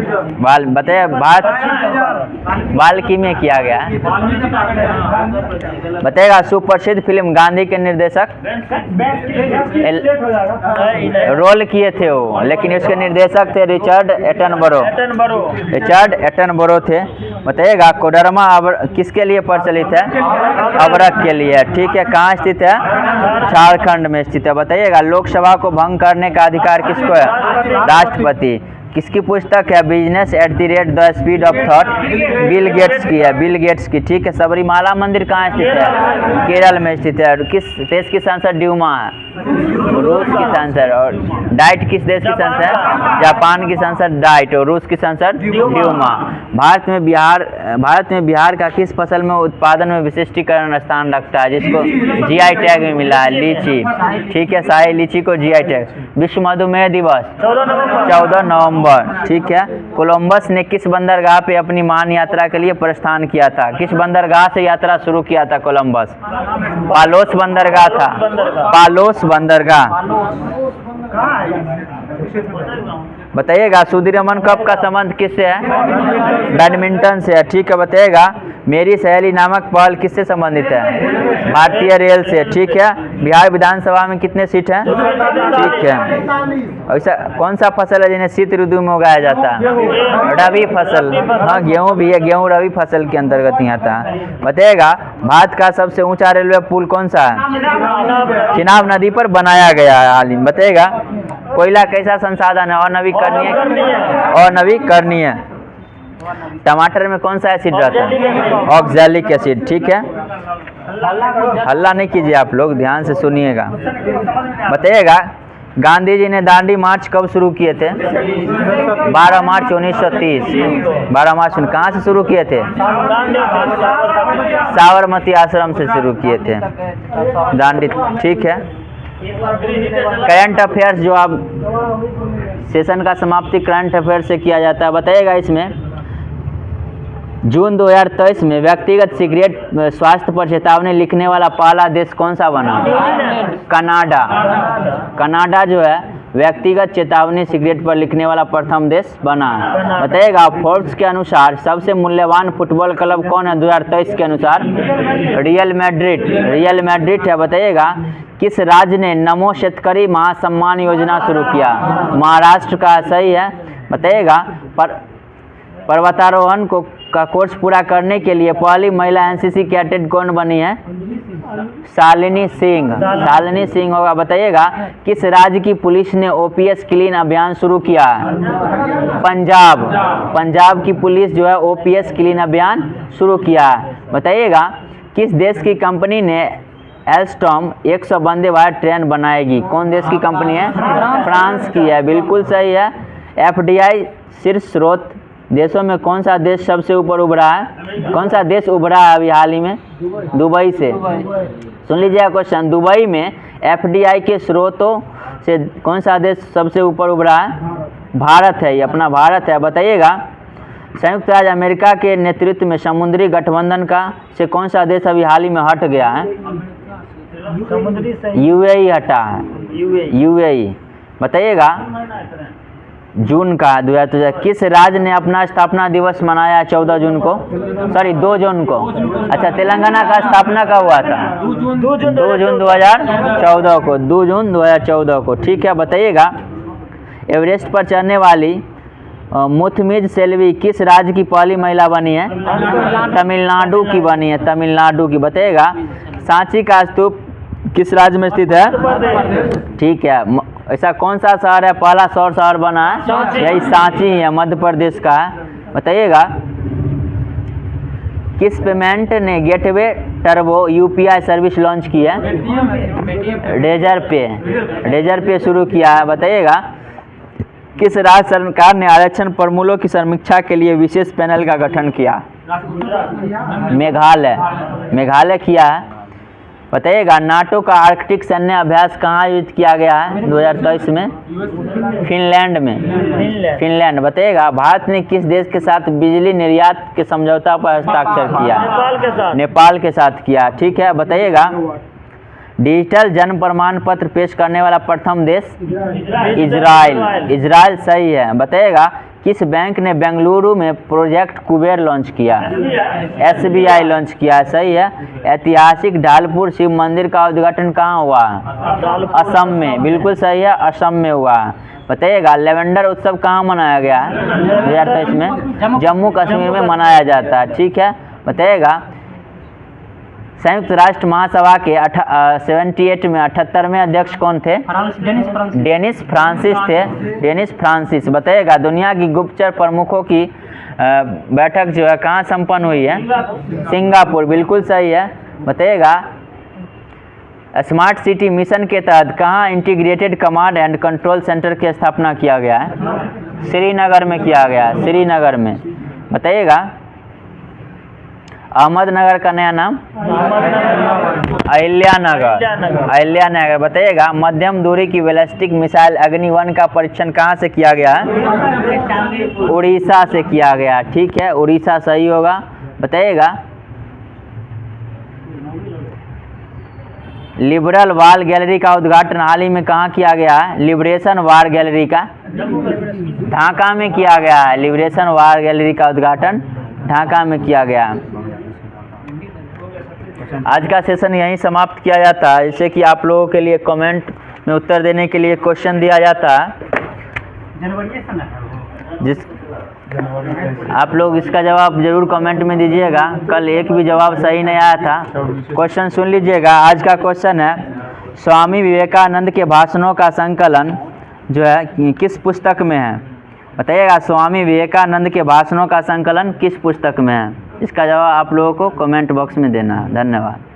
बताइए वाल्मीकि में किया गया है। बताइएगा सुप्रसिद्ध फिल्म गांधी के निर्देशक रोल किए थे वो, लेकिन उसके निर्देशक थे रिचर्ड एटनबरो थे। बताइएगा कोडरमा किसके लिए प्रचलित है? अबरख के लिए। ठीक है, कहाँ स्थित है? झारखंड में स्थित है। बताइएगा लोकसभा को भंग करने का अधिकार किसको है? राष्ट्रपति। किसकी पुस्तक है? Business at the speed of thought, Bill Gates की है, बिल गेट्स की। ठीक है, सबरीमाला मंदिर कहाँ स्थित है? केरल में स्थित है। किस देश की संसद ड्यूमा है? रूस की संसद। और डाइट किस देश की संसद है? जापान की संसद डाइट, और रूस की संसद ड्यूमा। भारत में बिहार का किस फसल में उत्पादन में विशिष्टीकरण स्थान रखता है, जिसको जीआई टैग में मिला है? लीची। ठीक है, शाही लीची को जीआई टैग। विश्व मधुमेह दिवस 14 नवंबर। ठीक है, कोलंबस ने किस बंदरगाह पे अपनी मान यात्रा के लिए प्रस्थान किया था? किस बंदरगाह से यात्रा शुरू किया था कोलंबस? पालोस बंदरगाह था, पालोस बंदरगाह। बताइएगा सुधीर रमन कप का संबंध किससे है? बैडमिंटन से है। ठीक है, बताइएगा मेरी सहेली नामक पहल किससे संबंधित है? भारतीय रेल से। ठीक है, बिहार विधानसभा में कितने सीट हैं? ठीक है, ऐसा कौन सा फसल है जिन्हें शीत ऋतु में उगाया जाता है? रबी फसल। हाँ, गेहूँ भी है, गेहूँ रबी फसल के अंतर्गत ही आता है। बताइएगा भारत का सबसे ऊंचा रेलवे पुल कौन सा है? चिनाब नदी पर बनाया गया है हाल ही। बताइएगा कोयला कैसा संसाधन है? अनवीकरणीय। टमाटर में कौन सा एसिड रहता है? Oxalic acid. ठीक है, हल्ला नहीं कीजिए आप लोग, ध्यान से सुनिएगा। बताइएगा गांधी जी ने दांडी मार्च कब शुरू किए थे? 12 मार्च 1930। 12 मार्च कहाँ से शुरू किए थे? साबरमती आश्रम से शुरू किए थे दांडी। ठीक है, करंट अफेयर्स जो आप सेशन का समाप्ति करंट अफेयर से किया जाता है। बताइएगा इसमें जून 2023 में व्यक्तिगत सिगरेट स्वास्थ्य पर चेतावनी लिखने वाला पहला देश कौन सा बना? कनाडा। कनाडा जो है व्यक्तिगत चेतावनी सिगरेट पर लिखने वाला प्रथम देश बना। बताइएगा फोर्ब्स के अनुसार सबसे मूल्यवान फुटबॉल क्लब कौन है 2023 के अनुसार? रियल मैड्रिड है। बताइएगा किस राज्य ने नमो शेतकरी महासम्मान योजना शुरू किया? महाराष्ट्र का। सही है। बताइएगा पर्वतारोहण का कोर्स पूरा करने के लिए पहली महिला एनसीसी कैडेट कौन बनी है? शालिनी सिंह होगा। बताइएगा किस राज्य की पुलिस ने ओपीएस क्लीन अभियान शुरू किया? पंजाब की पुलिस जो है ओपीएस क्लीन अभियान शुरू किया। बताइएगा किस देश की कंपनी ने एल्स्टॉम 100 वंदे भारत ट्रेन बनाएगी? कौन देश की कंपनी है? फ्रांस की है। बिल्कुल सही है। एफडीआई शीर्ष स्रोत देशों में कौन सा देश सबसे ऊपर उभरा है? कौन सा देश उभरा है अभी हाल ही में? दुबई से। सुन लीजिएगा क्वेश्चन, दुबई में एफडीआई के स्रोतों से कौन सा देश सबसे ऊपर उभरा है? भारत है, ये अपना भारत है। बताइएगा संयुक्त राज्य अमेरिका के नेतृत्व में समुद्री गठबंधन से कौन सा देश अभी हाल ही में हट गया है? यूएई हटा है। यूएई। बताइएगा जून का 2000। किस राज्य ने अपना स्थापना दिवस मनाया 14 जून को, सॉरी 2 जून को? अच्छा, तेलंगाना का स्थापना कब हुआ था? 2 जून 2014 को, 2 जून 2014 को। ठीक है, बताइएगा एवरेस्ट पर चढ़ने वाली मुथमिज सेल्वी किस राज्य की पहली महिला बनी है? तमिलनाडु की बनी है, तमिलनाडु की। बताइएगा सांची का स्तूप किस राज्य में स्थित है? ठीक है, ऐसा कौन सा शहर है पहला सौर शहर बना है? यही सांची है, मध्य प्रदेश का है। बताइएगा किस पेमेंट ने gateway turbo UPI service launch की है? रेजर पे शुरू किया है। बताइएगा किस राज्य सरकार ने आरक्षण प्रमूल्यों की समीक्षा के लिए विशेष पैनल का गठन किया? मेघालय किया है। बताइएगा नाटो का आर्कटिक सैन्य अभ्यास कहाँ आयोजित किया गया है 2023 में? फिनलैंड। बताइएगा भारत ने किस देश के साथ बिजली निर्यात के समझौता पर हस्ताक्षर किया? नेपाल के साथ किया। ठीक है, बताइएगा डिजिटल जन्म प्रमाण पत्र पेश करने वाला प्रथम देश? इजराइल सही है। बताइएगा किस बैंक ने बेंगलुरु में प्रोजेक्ट कुबेर लॉन्च किया? SBI लॉन्च किया, सही है। ऐतिहासिक ढालपुर शिव मंदिर का उद्घाटन कहाँ हुआ? असम में, बिल्कुल सही है, असम में हुआ। बताइएगा लेवेंडर उत्सव कहाँ मनाया गया है 2023 में? जम्मू कश्मीर में मनाया जाता है। ठीक है, बताइएगा संयुक्त राष्ट्र महासभा के 78 में 78वें अध्यक्ष कौन थे? डेनिस फ्रांसिस थे, डेनिस फ्रांसिस। बताइएगा दुनिया की गुप्तचर प्रमुखों की बैठक जो है कहाँ संपन्न हुई है? सिंगापुर, बिल्कुल सही है। बताइएगा स्मार्ट सिटी मिशन के तहत कहाँ integrated command and control centre की स्थापना किया गया है? श्रीनगर में किया गया है, श्रीनगर में। बताइएगा अहमदनगर का नया नाम? अहिल्यानगर। बताइएगा मध्यम दूरी की बैलिस्टिक मिसाइल अग्नि-1 का परीक्षण कहाँ से किया गया है? उड़ीसा से किया गया। ठीक है, उड़ीसा सही होगा। बताइएगा लिबरल वॉर गैलरी का उद्घाटन हाल ही में कहाँ किया गया है? लिबरेशन वॉर गैलरी का ढाका में किया गया है। लिबरेशन वॉर गैलरी का उद्घाटन ढाका में किया गया है। आज का सेशन यहीं समाप्त किया जाता है। जैसे कि आप लोगों के लिए कमेंट में उत्तर देने के लिए क्वेश्चन दिया जाता है, आप लोग इसका जवाब जरूर कमेंट में दीजिएगा। कल एक भी जवाब सही नहीं आया था। क्वेश्चन सुन लीजिएगा। आज का क्वेश्चन है स्वामी विवेकानंद के भाषणों का संकलन जो है किस पुस्तक में है? बताइएगा स्वामी विवेकानंद के भाषणों का संकलन किस पुस्तक में है? इसका जवाब आप लोगों को कमेंट बॉक्स में देना है। धन्यवाद।